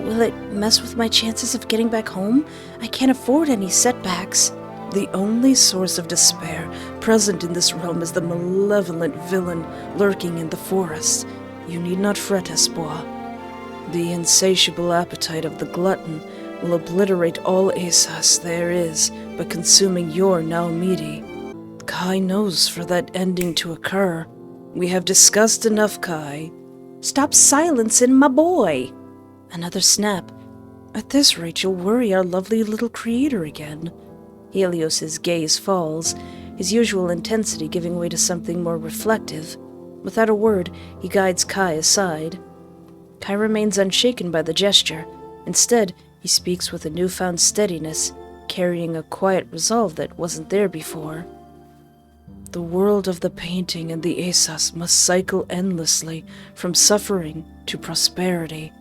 Will it mess with my chances of getting back home? I can't afford any setbacks. The only source of despair present in this realm is the malevolent villain lurking in the forest. You need not fret, Espoir. The insatiable appetite of the glutton will obliterate all Asas there is by consuming your Naumidi. Kai knows for that ending to occur. We have discussed enough, Kai. Stop silencing my boy! Another snap. At this rate, you'll worry our lovely little creator again. Helios's gaze falls, his usual intensity giving way to something more reflective. Without a word, he guides Kai aside. Kai remains unshaken by the gesture. Instead, he speaks with a newfound steadiness, carrying a quiet resolve that wasn't there before. The world of the painting and the Asas must cycle endlessly from suffering to prosperity.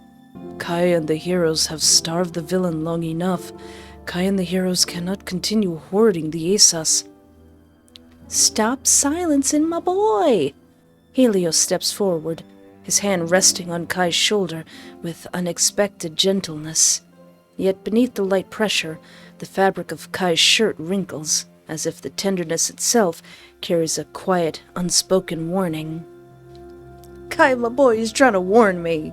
Kai and the heroes have starved the villain long enough. Kai and the heroes cannot continue hoarding the Asas. Stop silencing my boy! Helios steps forward, his hand resting on Kai's shoulder with unexpected gentleness. Yet beneath the light pressure, the fabric of Kai's shirt wrinkles, as if the tenderness itself carries a quiet, unspoken warning. Kai, my boy, is trying to warn me.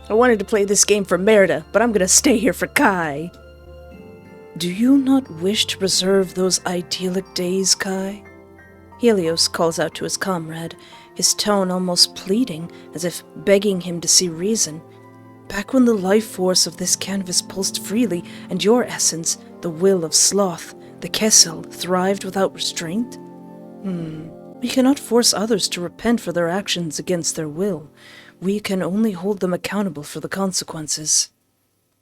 I wanted to play this game for Merida, but I'm gonna stay here for Kai. Do you not wish to preserve those idyllic days, Kai? Helios calls out to his comrade, his tone almost pleading, as if begging him to see reason. Back when the life force of this canvas pulsed freely, and your essence, the will of sloth, the Kessel, thrived without restraint? We cannot force others to repent for their actions against their will. We can only hold them accountable for the consequences.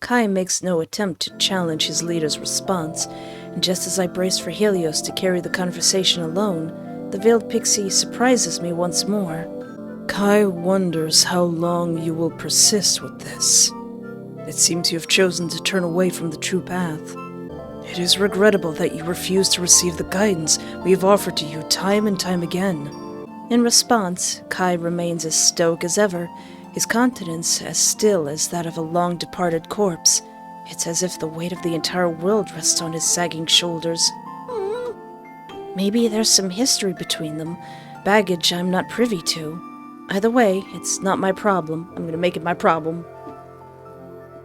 Kai makes no attempt to challenge his leader's response, and just as I brace for Helios to carry the conversation alone, the veiled pixie surprises me once more. Kai wonders how long you will persist with this. It seems you have chosen to turn away from the true path. It is regrettable that you refuse to receive the guidance we have offered to you time and time again. In response, Kai remains as stoic as ever, his countenance as still as that of a long-departed corpse. It's as if the weight of the entire world rests on his sagging shoulders. Maybe there's some history between them, baggage I'm not privy to. Either way, it's not my problem. I'm gonna make it my problem.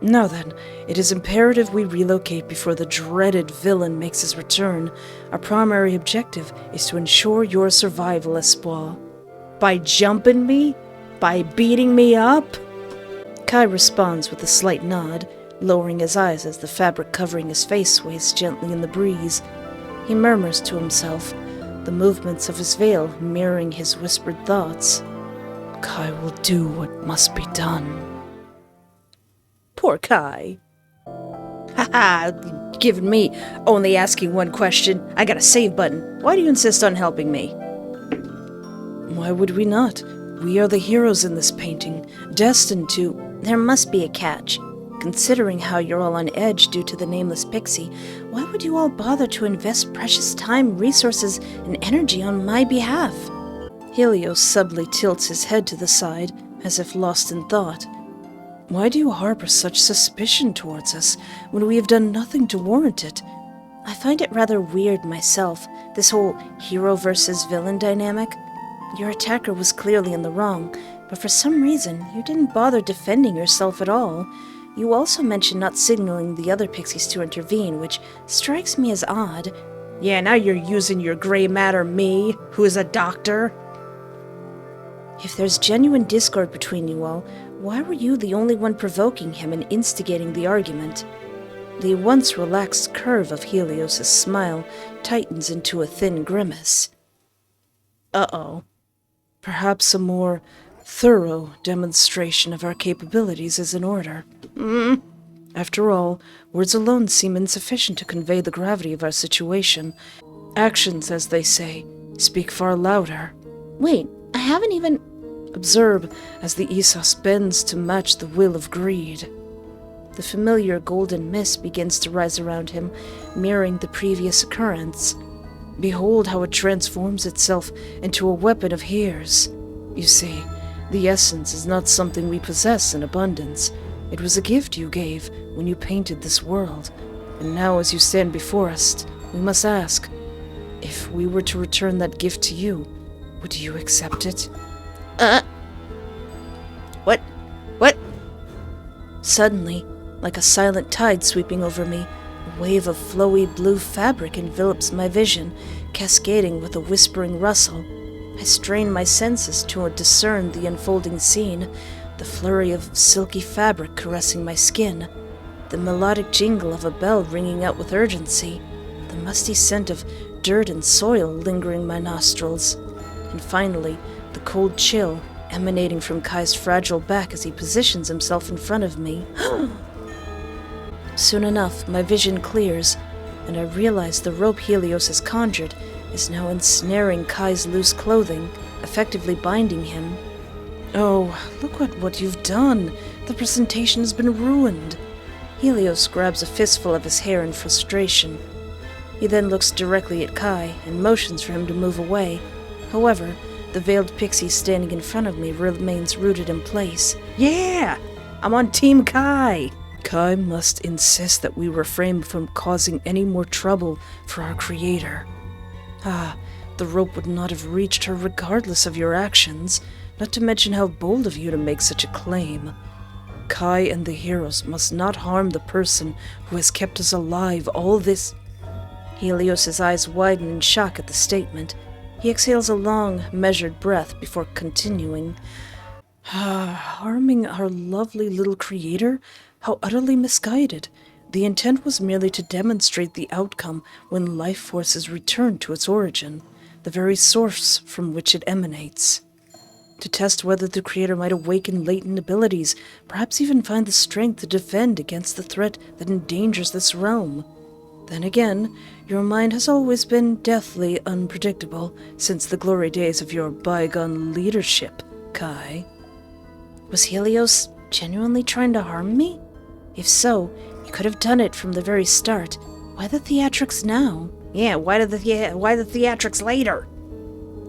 Now then, it is imperative we relocate before the dreaded villain makes his return. Our primary objective is to ensure your survival, Espoir. By jumping me? By beating me up? Kai responds with a slight nod, lowering his eyes as the fabric covering his face sways gently in the breeze. He murmurs to himself, the movements of his veil mirroring his whispered thoughts. Kai will do what must be done. Poor Kai. Haha, giving me only asking one question. I got a save button. Why do you insist on helping me? Why would we not? We are the heroes in this painting, destined to... There must be a catch. Considering how you're all on edge due to the nameless pixie, why would you all bother to invest precious time, resources, and energy on my behalf? Helios subtly tilts his head to the side, as if lost in thought. Why do you harbor such suspicion towards us, when we have done nothing to warrant it? I find it rather weird myself, this whole hero versus villain dynamic. Your attacker was clearly in the wrong, but for some reason, you didn't bother defending yourself at all. You also mentioned not signaling the other pixies to intervene, which strikes me as odd. Yeah, now you're using your gray matter me, who is a doctor. If there's genuine discord between you all, why were you the only one provoking him and instigating the argument? The once relaxed curve of Helios' smile tightens into a thin grimace. Uh-oh. Perhaps a more thorough demonstration of our capabilities is in order. After all, words alone seem insufficient to convey the gravity of our situation. Actions, as they say, speak far louder. Wait, I haven't even... Observe as the Esas bends to match the will of greed. The familiar golden mist begins to rise around him, mirroring the previous occurrence. Behold how it transforms itself into a weapon of hairs. You see, the essence is not something we possess in abundance. It was a gift you gave when you painted this world. And now as you stand before us, we must ask, if we were to return that gift to you, would you accept it? What? Suddenly, like a silent tide sweeping over me, a wave of flowy blue fabric envelops my vision, cascading with a whispering rustle. I strain my senses to discern the unfolding scene, the flurry of silky fabric caressing my skin, the melodic jingle of a bell ringing out with urgency, the musty scent of dirt and soil lingering my nostrils, and finally, the cold chill emanating from Kai's fragile back as he positions himself in front of me. Soon enough, my vision clears, and I realize the rope Helios has conjured is now ensnaring Kai's loose clothing, effectively binding him. Oh, look at what you've done. The presentation has been ruined. Helios grabs a fistful of his hair in frustration. He then looks directly at Kai and motions for him to move away. However, the veiled pixie standing in front of me remains rooted in place. Yeah! I'm on Team Kai! Kai must insist that we refrain from causing any more trouble for our creator. The rope would not have reached her regardless of your actions, not to mention how bold of you to make such a claim. Kai and the heroes must not harm the person who has kept us alive all this... Helios's eyes widen in shock at the statement. He exhales a long, measured breath before continuing. Harming our lovely little creator? How utterly misguided. The intent was merely to demonstrate the outcome when life forces return to its origin, the very source from which it emanates. To test whether the creator might awaken latent abilities, perhaps even find the strength to defend against the threat that endangers this realm. Then again, your mind has always been deathly unpredictable since the glory days of your bygone leadership, Kai. Was Helios genuinely trying to harm me? If so, he could have done it from the very start. Why the theatrics now? Yeah, why the theatrics later?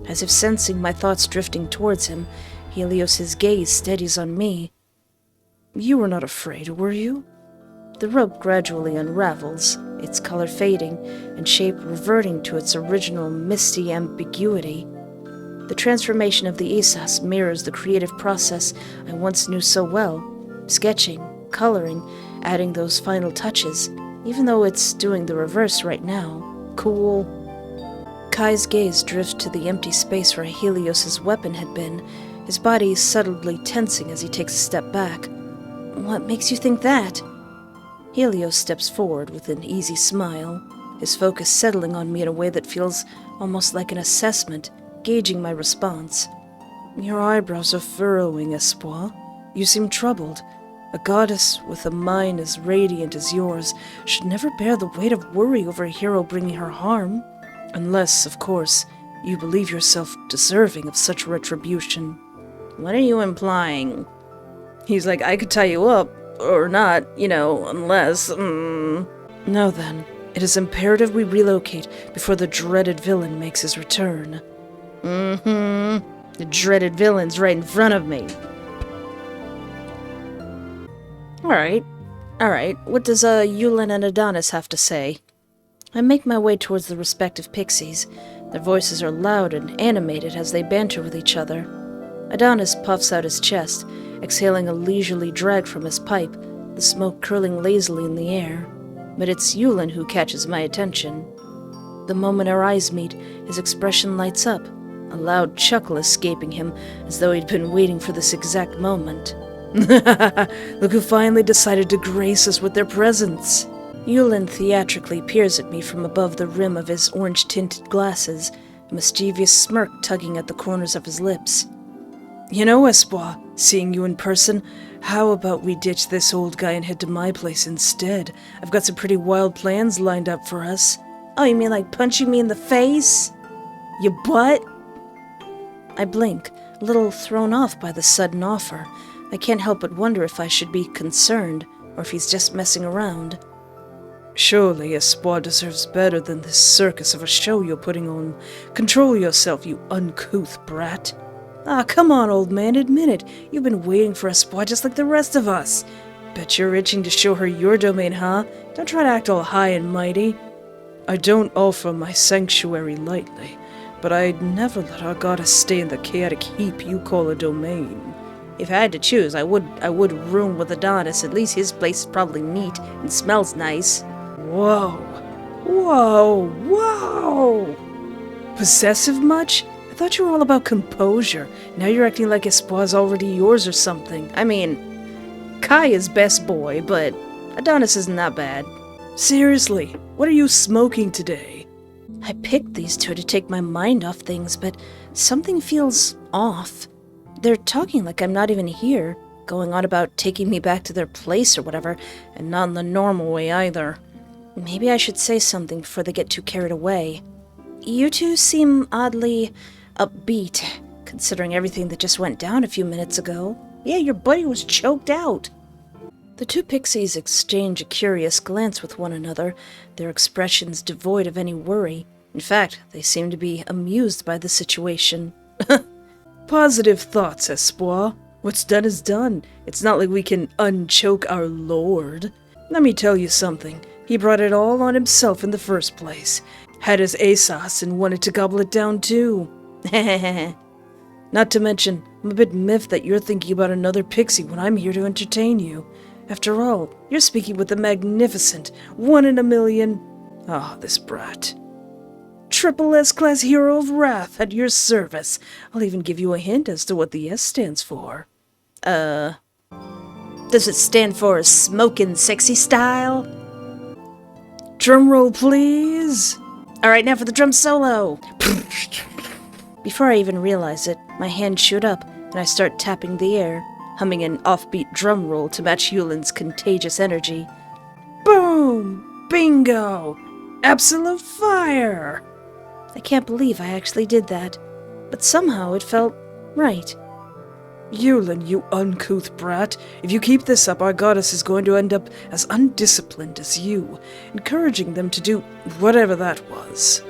As if sensing my thoughts drifting towards him, Helios's gaze steadies on me. You were not afraid, were you? The rope gradually unravels, its color fading and shape reverting to its original misty ambiguity. The transformation of the Isas mirrors the creative process I once knew so well, sketching, coloring, adding those final touches, even though it's doing the reverse right now. Cool. Kai's gaze drifts to the empty space where Helios's weapon had been, his body subtly tensing as he takes a step back. What makes you think that? Helios steps forward with an easy smile, his focus settling on me in a way that feels almost like an assessment, gauging my response. Your eyebrows are furrowing, Espoir. You seem troubled. A goddess with a mind as radiant as yours should never bear the weight of worry over a hero bringing her harm. Unless, of course, you believe yourself deserving of such retribution. What are you implying? He's like, I could tie you up, or not, unless... Now then, it is imperative we relocate before the dreaded villain makes his return. The dreaded villain's right in front of me. Alright, what does Yulin and Adonis have to say? I make my way towards the respective pixies. Their voices are loud and animated as they banter with each other. Adonis puffs out his chest, exhaling a leisurely drag from his pipe, the smoke curling lazily in the air. But it's Yulin who catches my attention. The moment our eyes meet, his expression lights up, a loud chuckle escaping him as though he'd been waiting for this exact moment. Look who finally decided to grace us with their presence. Yulin theatrically peers at me from above the rim of his orange-tinted glasses, a mischievous smirk tugging at the corners of his lips. You know, Espoir, seeing you in person, how about we ditch this old guy and head to my place instead? I've got some pretty wild plans lined up for us. Oh, you mean like punching me in the face? You butt? I blink, a little thrown off by the sudden offer. I can't help but wonder if I should be concerned, or if he's just messing around. Surely Espoir deserves better than this circus of a show you're putting on. Control yourself, you uncouth brat. Ah, come on, old man, admit it. You've been waiting for Espoir just like the rest of us. Bet you're itching to show her your domain, huh? Don't try to act all high and mighty. I don't offer my sanctuary lightly, but I'd never let our goddess stay in the chaotic heap you call a domain. If I had to choose, I would room with Adonis. At least his place is probably neat and smells nice. Whoa. Whoa. Whoa! Possessive much? I thought you were all about composure. Now you're acting like Espoir's already yours or something. I mean, Kai is best boy, but Adonis isn't that bad. Seriously, what are you smoking today? I picked these two to take my mind off things, but something feels off. They're talking like I'm not even here, going on about taking me back to their place or whatever, and not in the normal way either. Maybe I should say something before they get too carried away. You two seem oddly upbeat, considering everything that just went down a few minutes ago. Yeah, your buddy was choked out. The two pixies exchange a curious glance with one another, their expressions devoid of any worry. In fact, they seem to be amused by the situation. Positive thoughts, Espoir. What's done is done. It's not like we can unchoke our lord. Let me tell you something. He brought it all on himself in the first place. Had his ASOS and wanted to gobble it down too. Not to mention, I'm a bit miffed that you're thinking about another pixie when I'm here to entertain you. After all, you're speaking with the magnificent, one in a million... this brat. Triple S-class hero of wrath at your service. I'll even give you a hint as to what the S stands for. Does it stand for smokin' sexy style? Drum roll, please. Alright, now for the drum solo. Before I even realize it, my hand shoot up and I start tapping the air, humming an offbeat drum roll to match Yulin's contagious energy. Boom! Bingo! Absolute fire! I can't believe I actually did that, but somehow it felt right. Yulin, you uncouth brat. If you keep this up, our goddess is going to end up as undisciplined as you, encouraging them to do whatever that was.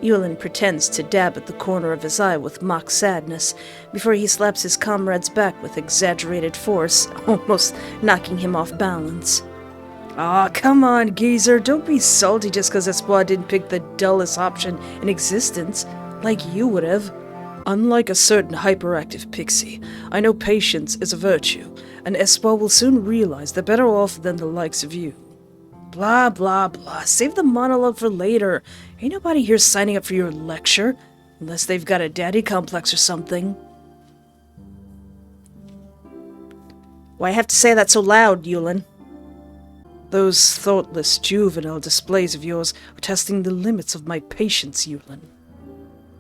Yulin pretends to dab at the corner of his eye with mock sadness before he slaps his comrade's back with exaggerated force, almost knocking him off balance. Aw, come on, geezer. Don't be salty just because Espoir didn't pick the dullest option in existence, like you would have. Unlike a certain hyperactive pixie, I know patience is a virtue, and Espoir will soon realize they're better off than the likes of you. Blah, blah, blah. Save the monologue for later. Ain't nobody here signing up for your lecture, unless they've got a daddy complex or something. Why have to say that so loud, Yulin? Those thoughtless juvenile displays of yours are testing the limits of my patience, Yulin.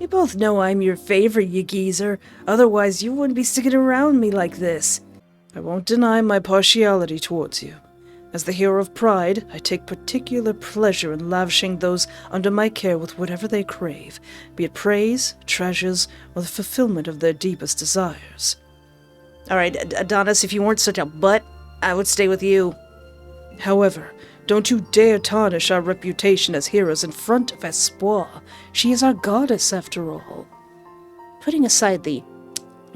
You both know I'm your favorite, you geezer. Otherwise, you wouldn't be sticking around me like this. I won't deny my partiality towards you. As the hero of pride, I take particular pleasure in lavishing those under my care with whatever they crave, be it praise, treasures, or the fulfillment of their deepest desires. Alright, Adonis, if you weren't such a butt, I would stay with you. However, don't you dare tarnish our reputation as heroes in front of Espoir. She is our goddess, after all. Putting aside the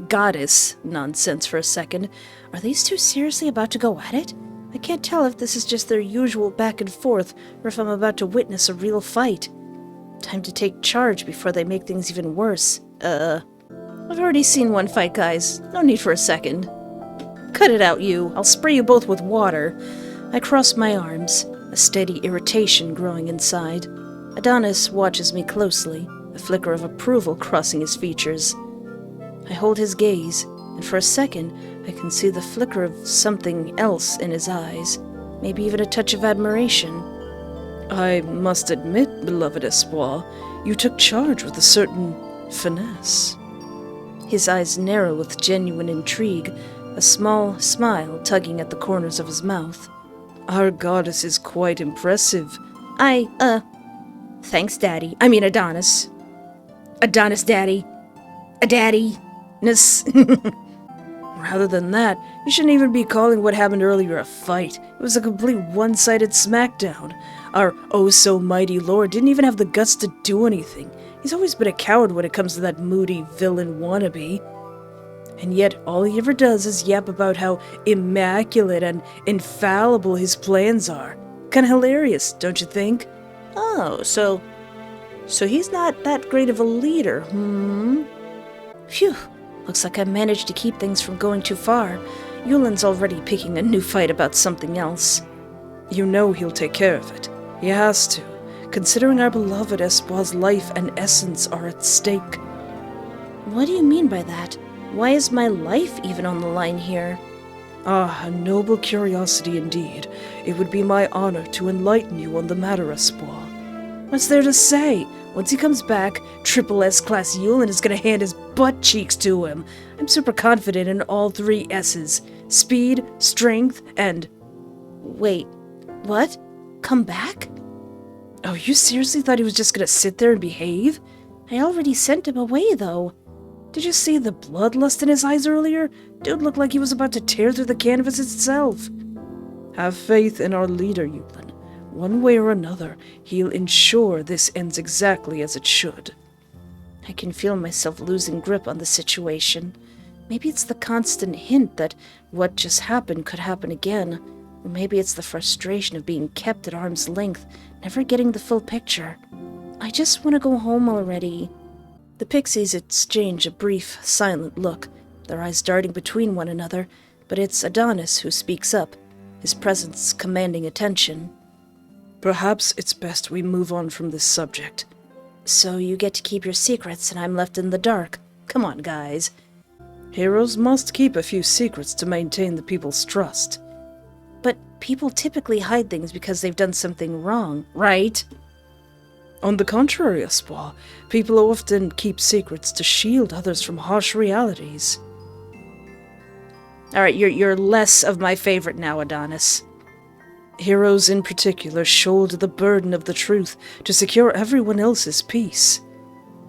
goddess nonsense for a second, are these two seriously about to go at it? I can't tell if this is just their usual back and forth, or if I'm about to witness a real fight. Time to take charge before they make things even worse. I've already seen one fight, guys. No need for a second. Cut it out, you. I'll spray you both with water. I cross my arms, a steady irritation growing inside. Adonis watches me closely, a flicker of approval crossing his features. I hold his gaze, and for a second, I can see the flicker of something else in his eyes, maybe even a touch of admiration. I must admit, beloved Espoir, you took charge with a certain finesse. His eyes narrow with genuine intrigue, a small smile tugging at the corners of his mouth. Our goddess is quite impressive. Thanks, Daddy. I mean, Adonis. Adonis, Daddy. A daddy-ness. Rather than that, you shouldn't even be calling what happened earlier a fight. It was a complete one-sided smackdown. Our oh-so-mighty lord didn't even have the guts to do anything. He's always been a coward when it comes to that moody villain wannabe. And yet all he ever does is yap about how immaculate and infallible his plans are. Kinda hilarious, don't you think? Oh, so he's not that great of a leader, Phew, looks like I managed to keep things from going too far. Yulin's already picking a new fight about something else. You know he'll take care of it. He has to, considering our beloved Espoir's life and essence are at stake. What do you mean by that? Why is my life even on the line here? Ah, a noble curiosity indeed. It would be my honor to enlighten you on the matter, Espoir. What's there to say? Once he comes back, Triple S-Class Yulin is gonna hand his butt cheeks to him. I'm super confident in all 3 S's. Speed, strength, and... Wait, what? Come back? Oh, you seriously thought he was just gonna sit there and behave? I already sent him away, though. Did you see the bloodlust in his eyes earlier? Dude looked like he was about to tear through the canvas itself. Have faith in our leader, Yulin. One way or another, he'll ensure this ends exactly as it should. I can feel myself losing grip on the situation. Maybe it's the constant hint that what just happened could happen again. Or maybe it's the frustration of being kept at arm's length, never getting the full picture. I just want to go home already. The Pixies exchange a brief, silent look, their eyes darting between one another, but it's Adonis who speaks up, his presence commanding attention. Perhaps it's best we move on from this subject. So you get to keep your secrets and I'm left in the dark. Come on, guys. Heroes must keep a few secrets to maintain the people's trust. But people typically hide things because they've done something wrong, right? On the contrary, Espoir, people often keep secrets to shield others from harsh realities. Alright, you're less of my favorite now, Adonis. Heroes in particular shoulder the burden of the truth to secure everyone else's peace.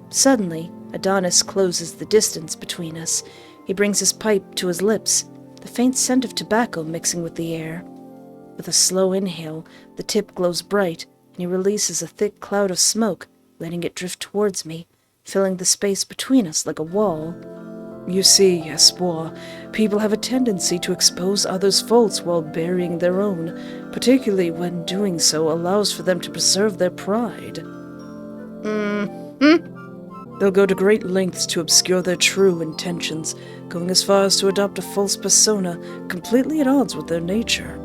Suddenly, Adonis closes the distance between us. He brings his pipe to his lips, the faint scent of tobacco mixing with the air. With a slow inhale, the tip glows bright, and he releases a thick cloud of smoke, letting it drift towards me, filling the space between us like a wall. You see, Espoir, people have a tendency to expose others' faults while burying their own, particularly when doing so allows for them to preserve their pride. They'll go to great lengths to obscure their true intentions, going as far as to adopt a false persona completely at odds with their nature.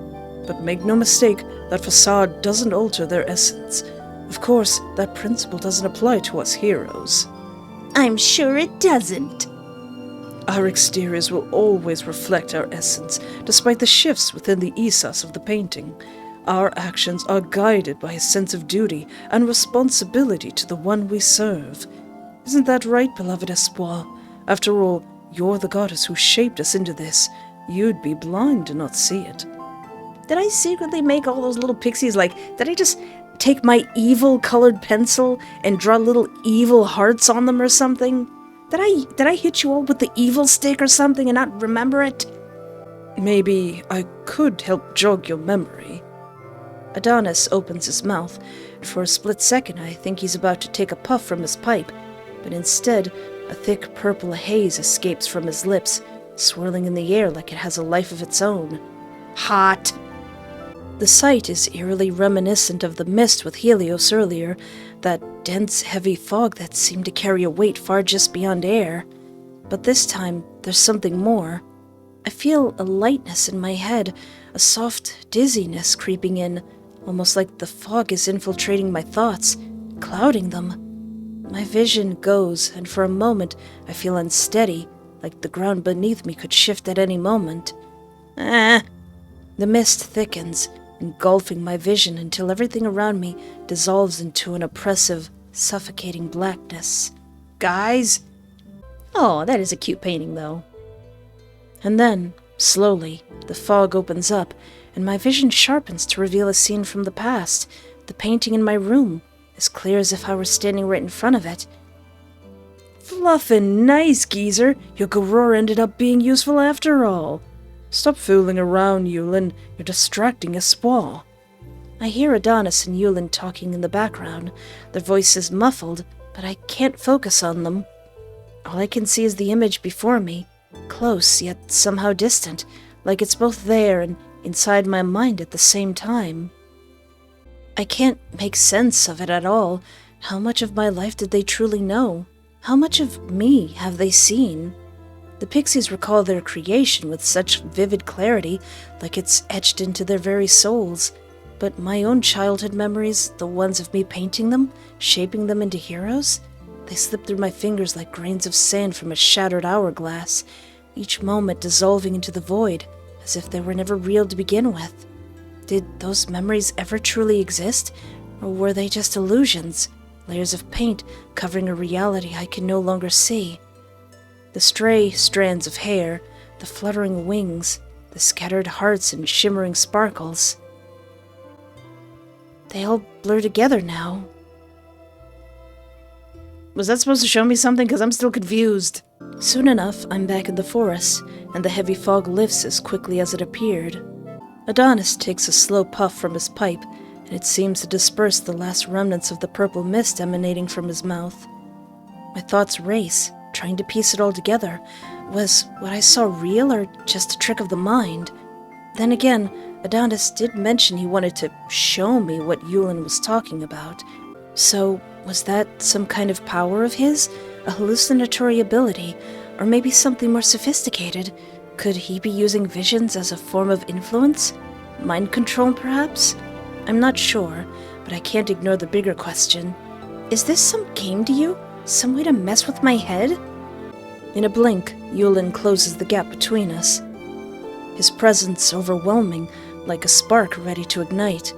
But make no mistake, that facade doesn't alter their essence. Of course, that principle doesn't apply to us heroes. I'm sure it doesn't. Our exteriors will always reflect our essence, despite the shifts within the ethos of the painting. Our actions are guided by a sense of duty and responsibility to the one we serve. Isn't that right, beloved Espoir? After all, you're the goddess who shaped us into this. You'd be blind to not see it. Did I secretly make all those little pixies did I just take my evil colored pencil and draw little evil hearts on them or something? Did I hit you all with the evil stick or something and not remember it? Maybe I could help jog your memory. Adonis opens his mouth, and for a split second I think he's about to take a puff from his pipe, but instead a thick purple haze escapes from his lips, swirling in the air like it has a life of its own. Hot! The sight is eerily reminiscent of the mist with Helios earlier, that dense, heavy fog that seemed to carry a weight far just beyond air. But this time, there's something more. I feel a lightness in my head, a soft dizziness creeping in, almost like the fog is infiltrating my thoughts, clouding them. My vision goes, and for a moment I feel unsteady, like the ground beneath me could shift at any moment. The mist thickens, engulfing my vision until everything around me dissolves into an oppressive, suffocating blackness. Guys? Oh, that is a cute painting, though. And then, slowly, the fog opens up, and my vision sharpens to reveal a scene from the past, the painting in my room, as clear as if I were standing right in front of it. Fluffin' nice, geezer. Your garrote ended up being useful after all. Stop fooling around, Yulin. You're distracting Espoir. I hear Adonis and Yulin talking in the background. Their voices muffled, but I can't focus on them. All I can see is the image before me, Close, yet somehow distant, like it's both there and inside my mind at the same time. I can't make sense of it at all. How much of my life did they truly know? How much of me have they seen? The Pixies recall their creation with such vivid clarity, like it's etched into their very souls. But my own childhood memories, the ones of me painting them, shaping them into heroes, they slip through my fingers like grains of sand from a shattered hourglass, each moment dissolving into the void, as if they were never real to begin with. Did those memories ever truly exist, or were they just illusions, layers of paint covering a reality I can no longer see? The stray strands of hair, the fluttering wings, the scattered hearts and shimmering sparkles. They all blur together now. Was that supposed to show me something? Because I'm still confused. Soon enough, I'm back in the forest, and the heavy fog lifts as quickly as it appeared. Adonis takes a slow puff from his pipe, and it seems to disperse the last remnants of the purple mist emanating from his mouth. My thoughts race, trying to piece it all together. Was what I saw real or just a trick of the mind? Then again, Adonis did mention he wanted to show me what Yulin was talking about. So, was that some kind of power of his? A hallucinatory ability? Or maybe something more sophisticated? Could he be using visions as a form of influence? Mind control, perhaps? I'm not sure, but I can't ignore the bigger question. Is this some game to you? Some way to mess with my head? In a blink, Yulin closes the gap between us. His presence overwhelming, like a spark ready to ignite.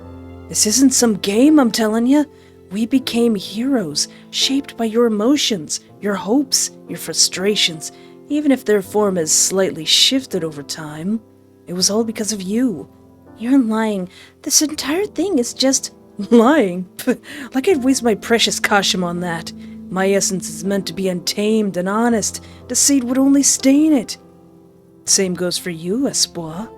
This isn't some game, I'm telling you. We became heroes, shaped by your emotions, your hopes, your frustrations, even if their form has slightly shifted over time. It was all because of you. You're lying. This entire thing is just... Lying? Like I'd waste my precious kashim on that. My essence is meant to be untamed and honest. Deceit would only stain it. Same goes for you, Espoir.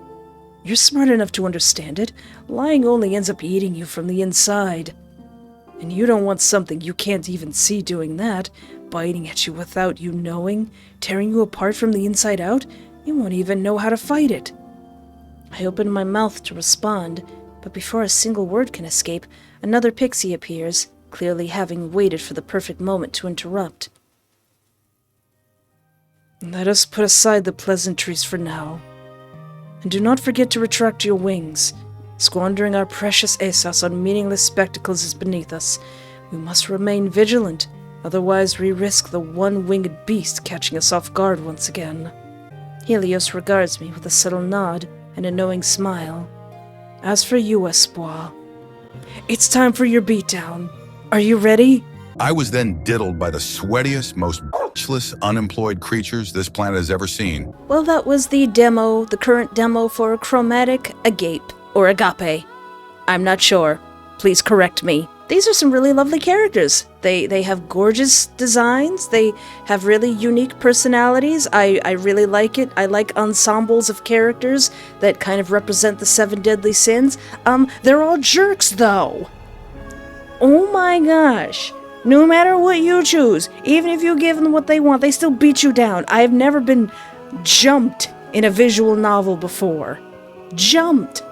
You're smart enough to understand it. Lying only ends up eating you from the inside. And you don't want something you can't even see doing that, biting at you without you knowing, tearing you apart from the inside out. You won't even know how to fight it. I open my mouth to respond, but before a single word can escape, another pixie appears, clearly having waited for the perfect moment to interrupt. Let us put aside the pleasantries for now. And do not forget to retract your wings. Squandering our precious Esas on meaningless spectacles is beneath us. We must remain vigilant, otherwise we risk the one-winged beast catching us off guard once again. Helios regards me with a subtle nod and a knowing smile. As for you, Espoir, it's time for your beatdown. Are you ready? I was then diddled by the sweatiest, most bitchless, unemployed creatures this planet has ever seen. Well, that was the current demo for Chromatic, Agape, or Agape. I'm not sure. Please correct me. These are some really lovely characters. They have gorgeous designs. They have really unique personalities. I really like it. I like ensembles of characters that kind of represent the 7 deadly sins. They're all jerks, though. Oh my gosh. No matter what you choose, even if you give them what they want, they still beat you down. I've never been jumped in a visual novel before. Jumped.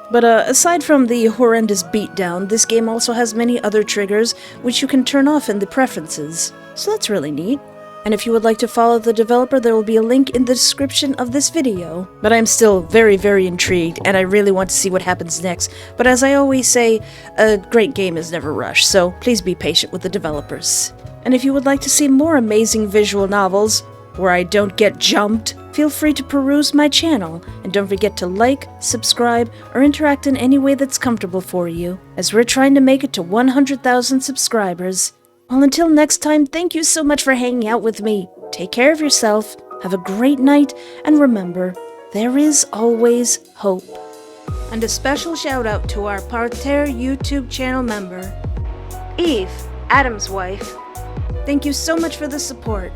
But aside from the horrendous beatdown, this game also has many other triggers which you can turn off in the preferences. So that's really neat. And if you would like to follow the developer, there will be a link in the description of this video. But I'm still very, very intrigued, and I really want to see what happens next. But as I always say, a great game is never rushed, so please be patient with the developers. And if you would like to see more amazing visual novels, where I don't get jumped, feel free to peruse my channel, and don't forget to like, subscribe, or interact in any way that's comfortable for you, as we're trying to make it to 100,000 subscribers. Well, until next time, thank you so much for hanging out with me. Take care of yourself, have a great night, and remember, there is always hope. And a special shout out to our Parterre YouTube channel member, Eve, Adam's wife. Thank you so much for the support.